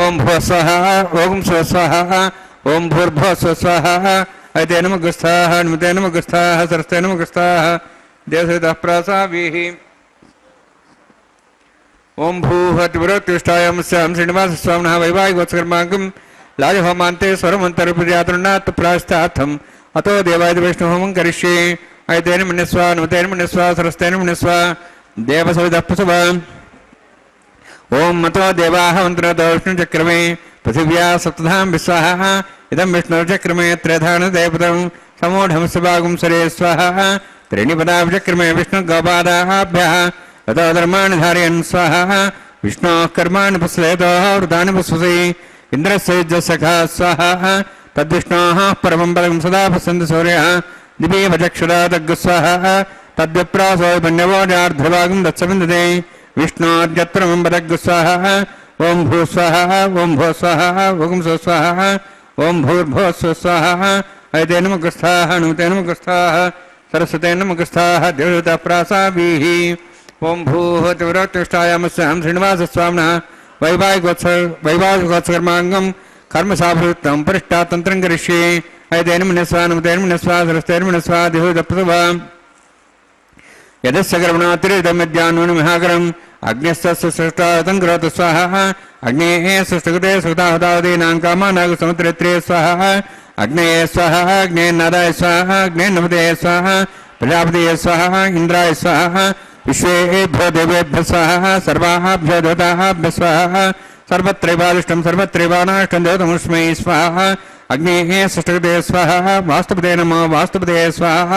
ఓం భూస్వః ఓం స్వస్వః ఓం భూర్భువస్వః అతే నమః నమతే నమః సరస్తే నమః దేవదూతః ప్రాసాభిः ఓం భూః అతిపురోత్తిష్టాయాం స్యాం శ్రీనివాసస్వామినः వైవాహికోత్సకర్మాంగం లాజహోమాంతే స్వరమంతరపుజాతృణాత్ ప్రాస్తార్థం అతో దేవాది విష్ణుహోమం కరిష్యే అయితేన మునిస్వా నమతేన మునిస్వా సరస్తేన మునిస్వా దేవసవిదః ప్రసవ ఓం మతో దేవాః మంత్రతో విష్ణుచక్రమే పృథివ్యా సప్తధాం విశ్వాః ఇదం విష్ణుర్చక్రమే త్రేధానుదేవతం సమూఢం సుభాగం సరే స్వాహ త్రీణిపదాభిచక్రమే విష్ణుగోపాదాభ్యः తతో ధర్మాణి ధారయన్ స్వాహ విష్ణోః కర్మాణి పుస్లేతో వృతాని పుస్వసి ఇంద్రస్య సఖా స్వాహ తద్విష్ణోః పరమం పదం సదా పశ్యంతి సూర్యः దివీవ చక్షురా తగ్గుస్వాహ తద్విప్రాసో పణ్యవోజార్ధభాగం దత్సవిందతే విష్ణోర్యత్రమం పదగ్గుస్వాహ ఓం భూస్వాహ ఓం భూస్వాహ ఓం స్వస్వాహ ఓం భూర్భువస్వస్వాహ అయితే నమః నమతే నమః సరస్వతే నమః దేవదూతః ప్రాసాభిः ఓం భూః అతిపురోత్తిష్టాయాం స్యాం శ్రీనివాసస్వామినः వైవాహికోత్సకర్మాంగం కర్మసాభృతం పరిష్టాతంత్రం కరిష్యే అయితేన మునిస్వా నమతేన మునిస్వా సరస్తేన మునిస్వా దేవదూతః ప్రసవ యదస్య కర్మణాతిరిదమిద్యాన్వను మహాకరం అగ్నిస్తస్య సృష్టాతం కరోతు స్వాహ అగ్నేః సృష్టకృతే సృతాహుతాదీనాం కామానాగ సముద్రత్రే స్వాహ అగ్నేయ స్వాహ అగ్నేయన్నాదాయ స్వాహ అగ్నేయన్నమతే స్వాహ ప్రజాపతయ స్వాహ ఇంద్రాయ స్వాహ విశ్వేభ్యో దేవేభ్యः స్వాహ సర్వాభ్యో దేవతాభ్యः స్వాహ సర్వత్రైవాదిష్టం సర్వత్రైవానాష్టం దేవతముష్మై స్వాహ అగ్నేః సృష్టకృతే స్వాహ వాస్తుపతే నమో వాస్తుపతే స్వాహ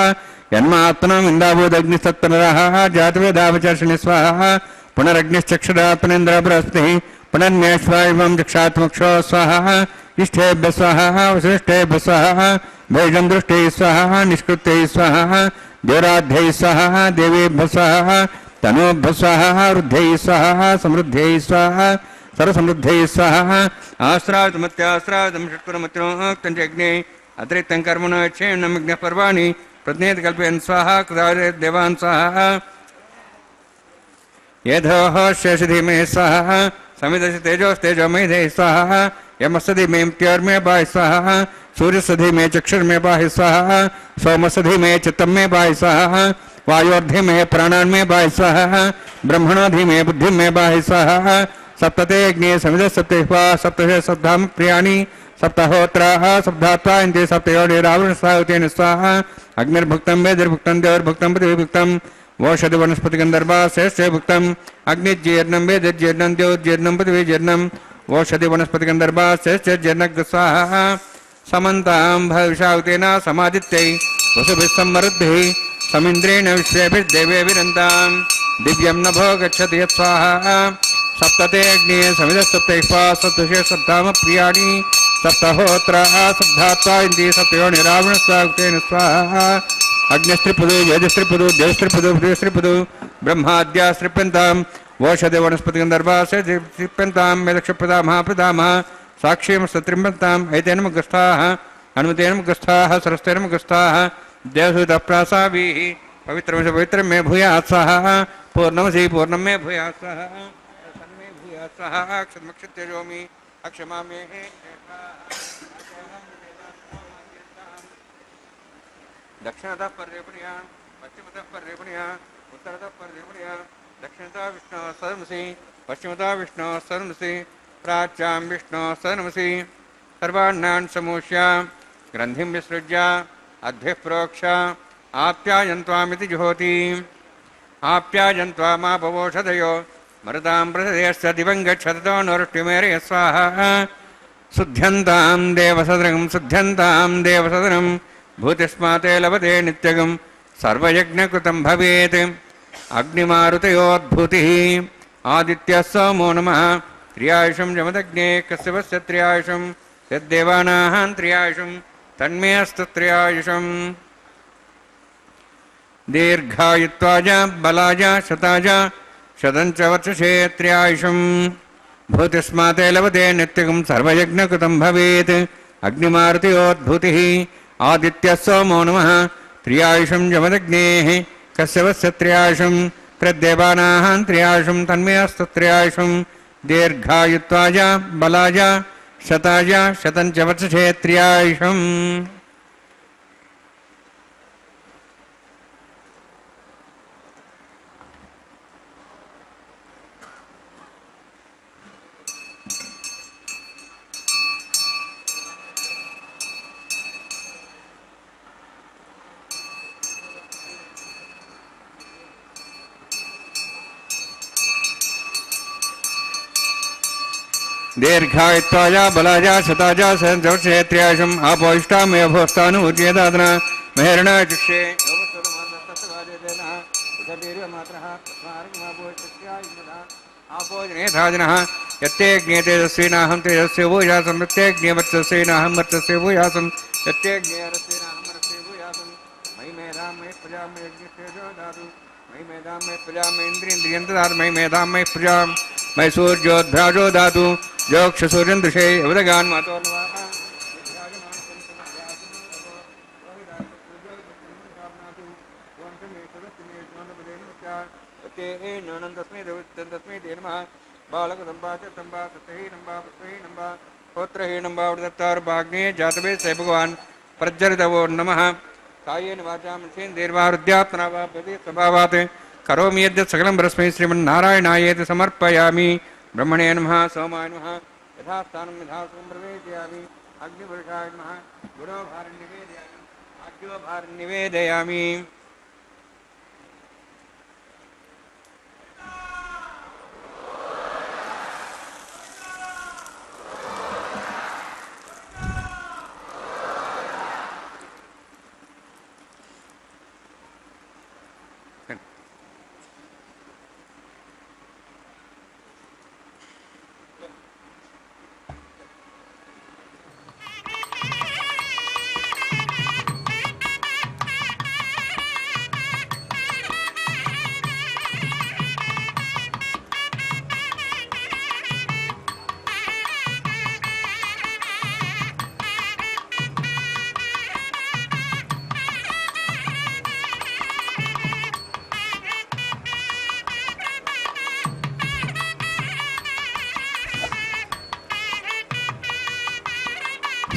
यन्मात्मनम् इन्दाभूदग्निस्तत्पुनरः जातवेदावचर्षणि स्वाहा पुनरग्निश्चक्षुरात्मनेन्द्र बृहस्पतिः पुनर्न्यश्वायं दक्षात्मक्षो स्वाहा इष्टेभ्य स्वाहा वसिष्ठेभ्य स्वाहा भैजं दृष्टैः स्वाहा निष्कृत्यैः स्वाहा देवराध्यैः स्वाहा देवेभ्य स्वाहा तनोभ्य स्वाहा वृद्ध्यैः स्वाहा समृद्ध्यैः स्वाहा सर्वसमृद्ध्यैः स्वाहा आश्रावतमत्याश्रावतं षट्कुलमत्रोक्तं च यज्ञे अतिरिक्तं कर्मणो क्षेणं यज्ञः पर्वाणि प्रज्ञेत कल्पयन् स्वाहा कृतारे देवान् स्वाहा येधोः शेषधिमे स्वाहा समिदस्य तेजोस्तेजोमेधे स्वाहा यमसधिमे त्योर्मे बाहि स्वाहा सूर्यसधिमे चक्षुर्मे बाहि स्वाहा सोमसधिमे चित्तमे बाहि स्वाहा वायोर्धिमे प्राणान्मे बाहि स्वाहा ब्रह्मणोधिमे बुद्धिमे बाहि स्वाहा सप्तते यज्ञे समिद सप्तवा सप्तशे सप्ताम प्रियाणि सप्तहोत्राः सप्तात्वा इन्द्रिय सप्तयोनिरावृण साहुतेन स्वाहा अग्निर्भुक्तं वेदिर्भुक्तं देवर्भुक्तं पृथिवीभुक्तं वोषधि वनस्पति गंधर्वा श्रेष्ठ भुक्तम अग्निजीर्णम वेदजीर्णम देवजीर्णम पृथ्वीजीर्णम वोषधि वनस्पति गंधर्वा श्रेष्ठ जीर्णग स्वाहा समन्तां भविषावतेन समादित्यै वसुभिः समृद्धिः समिन्द्रेण विश्वेभिर्देवेभिरन्तां दिव्यं नभो गच्छति यत् स्वाहा सप्तते अग्ने समिधसप्तैः सप्तशे सप्ताम प्रियाणि सप्तहोत्राः सप्तात्वा इन्द्रिय सप्तयोनिरावृण स्वाहुतेन स्वाहा अग्निस्त्रिपदु यजस्त्रिपदु देवस्त्रिपदु पृथ्वीस्त्रिपदु ब्रह्माद्यास्त्रिप्यन्तां वोषधि वनस्पति गन्धर्वाश्रिप्यन्तां मेदक्षप्रदा महाप्रदामः साक्षीमस्तत्रिम्यन्ताम् ऐतेन मुखस्थाः हनुमतेन मुखस्थाः सरस्तेन मुखस्थाः देवसुतप्रासाभिः पवित्रं च पवित्रं मे भूयात् स्वाहा पूर्णमसि पूर्णं मे भूयात् स्वाहा तन्मे भूयात् स्वाहा क्षमक्षत्यजोमि अक्षमा मे दक्षिणतः पर्यपणिया पश्चिमतः पर्यपणिया उत्तरतः पर्यपणिया दक्षिणतः विष्णोः सदमसि पश्चिमतः विष्णोः सदमसि प्राच्यां विष्णोः सदमसि सर्वाण्णान् समूष्य ग्रन्थिं विसृज्य अद्भिः प्रोक्ष आप्यायन्त्वामिति जुहोति आप्यायन्त्वामापवोषधयो मरुतां प्रसदयश्च दिवं गच्छतो नोरुष्टिमेरय स्वाहा शुद्ध्यन्तां देवसदनं भूतिस्माते लभते नित्यगं सर्वयज्ञकृतं भवेत् अग्निमारुतयोद्भूतिः आदित्यः सोमो नमः त्र्यायुषं जमदग्ने कश्यपस्य त्र्यायुषं यद्देवानाः त्र्यायुषं तन्मे अस्तु त्र्यायुषं दीर्घायुत्वाय बलाय शताय शतं च वर्षसे त्र्यायुषं भूतिस्माते लभते नित्यगं सर्वयज्ञकृतं भवेत् अग्निमारुतयोद्भूतिः आदित्यः सोमो नमः त्र्यायुषं जमदग्नेः कश्यपस्य त्र्यायुषं प्रद्देवानाः त्र्यायुषं तन्मे अस्तु त्र्यायुषं दीर्घायुत्वाय बलाय शताय शतं च वर्षसे त्र्यायुषम् दीर्घायुत्वाय बलाय शताय शतवर्षे त्र्यायुषम् आपोष्टामेव भोस्तानुभूत्येदादना महेरणा चक्षे आपोजनेधाजनः यत्ते ज्ञेते तस्यैनाहं तेजस्य भूयासं यत्ते ज्ञेवर्चस्यैनाहं वर्चस्य भूयासं यत्ते ज्ञेयरस्यैनाहं वर्चस्य भूयासं मयि मेधां मयि प्रजां मयि यज्ञस्तेजो दातु मयि मेधां मयि प्रजां मयि इन्द्रियं ददातु मयि मेधां मयि प्रजां मयि सूर्योद्भ्राजो दातु जोक्ष सूर्यं दृशे उदगान् मातो तस्मै ते नमः बालकदम्बा च तम्बा सत्यहीनम्बा पुष्पहीनम्बा होत्रहीनम्बा वृदत्तार्भाग्ने जातवे स भगवान् प्रज्वलितवो नमः कायेन वाचा मनसेन्द्रियैर्वा वा स्वभावात् करोमि यद्यत् सकलं परस्मै श्रीमन्नारायणायेति समर्पयामि ब्रह्मणे नमः सोमाय नमः यथास्थानं यथासं प्रवेशयामि अग्निपुरुषाय नमः गुणोभारं निवेदयामि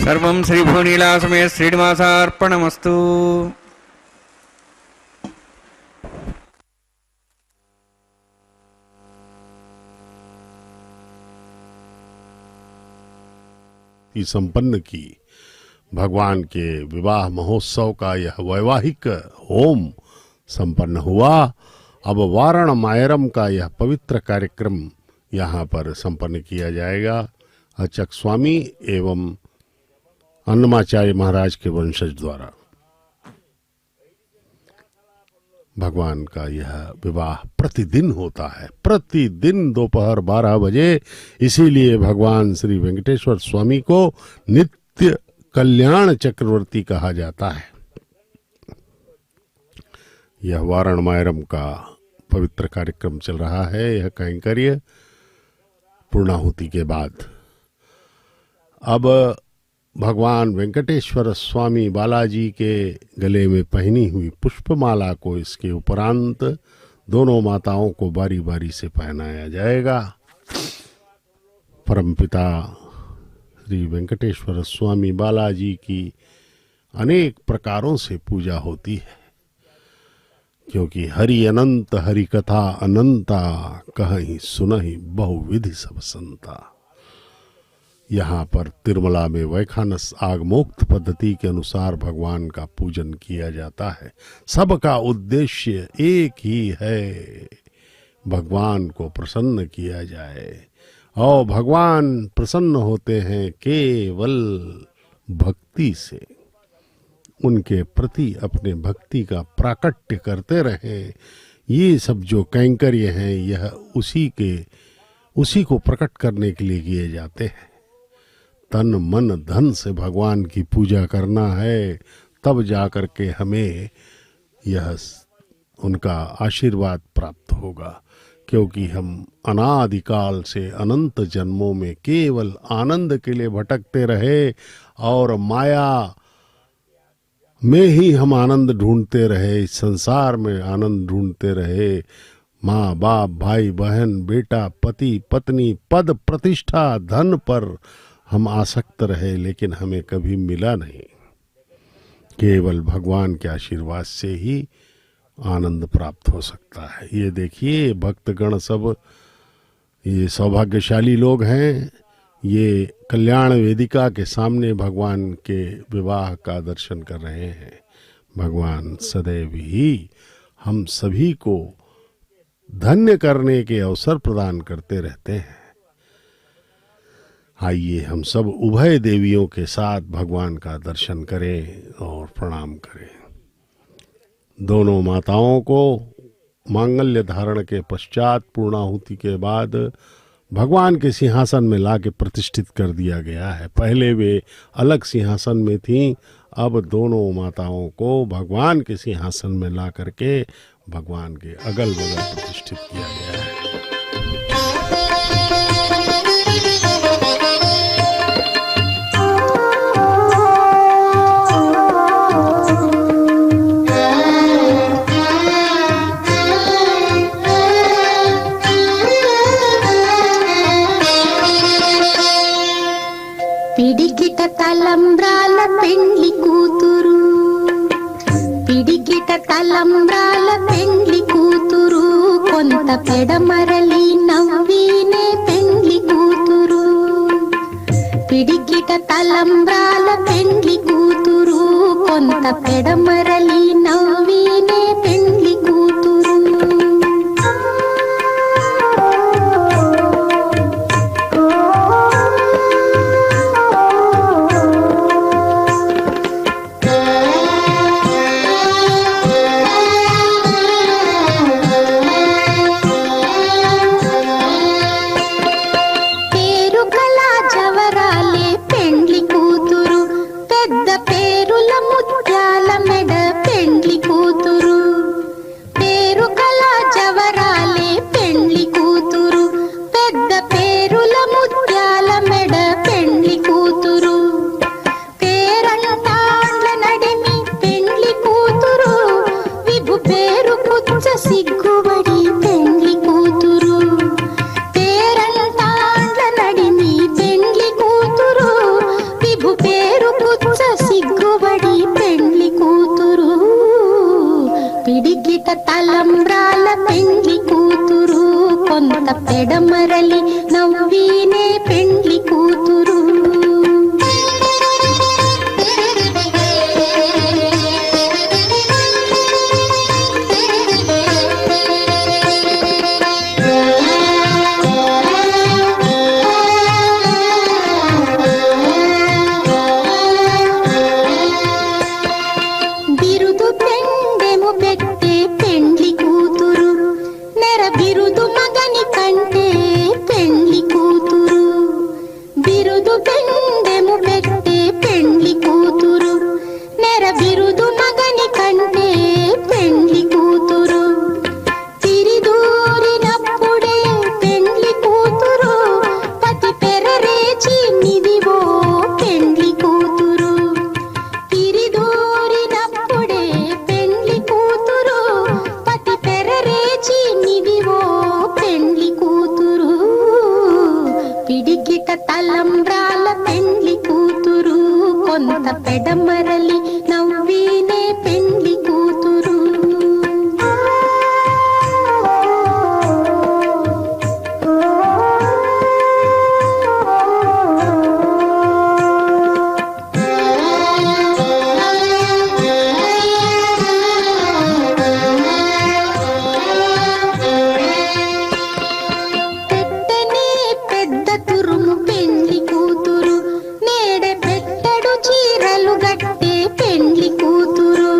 సర్వం శ్రీభూనీలాసమే శ్రీనివాసార్పణమస్తు. संपन्न की भगवान के विवाह महोत्सव का यह वैवाहिक होम संपन्न हुआ. अब वारण मायरम का यह पवित्र कार्यक्रम यहाँ पर संपन्न किया जाएगा. अचक स्वामी एवं अन्नमाचार्य महाराज के वंशज द्वारा भगवान का यह विवाह प्रतिदिन होता है, प्रतिदिन दोपहर 12 बजे. इसीलिए भगवान श्री वेंकटेश्वर स्वामी को नित्य कल्याण चक्रवर्ती कहा जाता है. यह वारण मायरम का पवित्र कार्यक्रम चल रहा है. यह कैंकर्य पूर्णाहुति के बाद अब भगवान वेंकटेश्वर स्वामी बालाजी के गले में पहनी हुई पुष्पमाला को इसके उपरांत दोनों माताओं को बारी बारी से पहनाया जाएगा. परमपिता श्री वेंकटेश्वर स्वामी बालाजी की अनेक प्रकारों से पूजा होती है, क्योंकि हरि अनंत हरि कथा अनंता कहीं सुनहि बहुविधि सब संता. यहाँ पर तिरुमला में वैखानस आगमोक्त पद्धति के अनुसार भगवान का पूजन किया जाता है. सबका उद्देश्य एक ही है, भगवान को प्रसन्न किया जाए. और भगवान प्रसन्न होते हैं केवल भक्ति से. उनके प्रति अपने भक्ति का प्राकट्य करते रहें. ये सब जो कैंकर्य हैं यह उसी को प्रकट करने के लिए किए जाते हैं. तन मन धन से भगवान की पूजा करना है, तब जाकर के हमें यह उनका आशीर्वाद प्राप्त होगा. क्योंकि हम अनादिकाल से अनंत जन्मों में केवल आनंद के लिए भटकते रहे और माया में ही हम आनंद ढूंढते रहे, इस संसार में आनंद ढूंढते रहे. माँ बाप भाई बहन बेटा पति पत्नी पद प्रतिष्ठा धन पर हम आसक्त रहे, लेकिन हमें कभी मिला नहीं. केवल भगवान के आशीर्वाद से ही आनंद प्राप्त हो सकता है. ये देखिए भक्तगण सब ये सौभाग्यशाली लोग हैं. ये कल्याण वेदिका के सामने भगवान के विवाह का दर्शन कर रहे हैं. भगवान सदैव ही हम सभी को धन्य करने के अवसर प्रदान करते रहते हैं. आइए हम सब उभय देवियों के साथ भगवान का दर्शन करें और प्रणाम करें. दोनों माताओं को मांगल्य धारण के पश्चात पूर्णाहुति के बाद भगवान के सिंहासन में लाके प्रतिष्ठित कर दिया गया है. पहले वे अलग सिंहासन में थीं, अब दोनों माताओं को भगवान के सिंहासन में ला करके भगवान के अगल बगल प्रतिष्ठित किया गया है. పిడికిట తలంబ్రాల పెండ్లి కూతురు, పిడికిట తలంబ్రాల పెండ్లి కూతురు, కొంత పెడమరలి నవ్వినే పెండ్లి కూతురు. పిడికిట తలంబ్రాల పెండ్లి కూతురు, కొంత పెడమరలి నవ్వినే పెండ్లి కూతురు. ముత్యాల మెడ పెండ్లి కూతురు. పిడికిట తలంబ్రాల పెండ్లి కూతురు కొంత పెడమరలి నవ్వీనే పెండ్లి కూతురు బిరుదు పెండెము పెట్టే పెండ్లి కూతురు నెర బిరుదు మగని కంటే పెండ్లి కూతురు బిరుదు పెండెము పెట్టే పెండ్లి కూతురు నెర బిరుదు మగని కంటే పెండ్లి కూతురు తిరిదూరినప్పుడే పెండ్లి కూతురు పతి పెరరేచి నిదివో పెండ్లి కూతురు తిరిదూరినప్పుడే పెండ్లి కూతురు పతి పెరరేచి నిదివో పెండ్లి కూతురు పిడికిట తలంబ్రాల పెండ్లి కూతురు కొంత పెడమరలి నవ్వీనే పెండ్లి కూతురు పెట్టెనే పెద్ద తురుము పెండ్లి కూతురు నేడే పెట్టెడు చీరలు గట్టే పెండ్లి కూతురు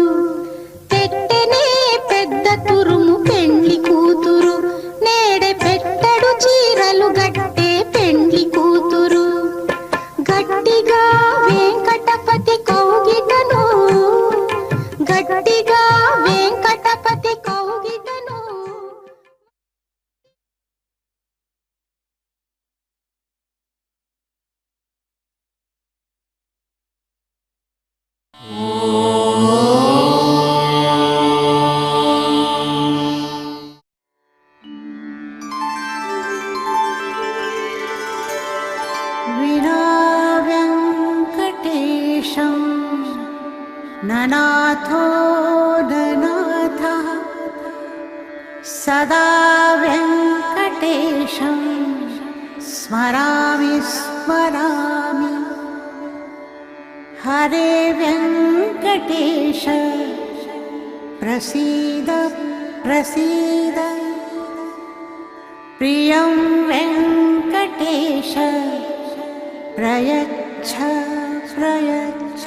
పెట్టెనే పెద్ద తురుము పెండ్లి కూతురు నేడే పెట్టెడు చీరలు గట్టే పెండ్లి కూతురు గట్టిగా వెంకటపతి కౌగిటను గట్టిగా వెంకటపతి కౌగిటను विना वेङ्कटेशं ननाथो ननाथः सदा वेङ्कटेशं स्मरामि स्मरामि हरे वेङ्कटेश प्रसीद प्रसीद प्रियं वेङ्कटेश प्रयच्छ प्रयच्छ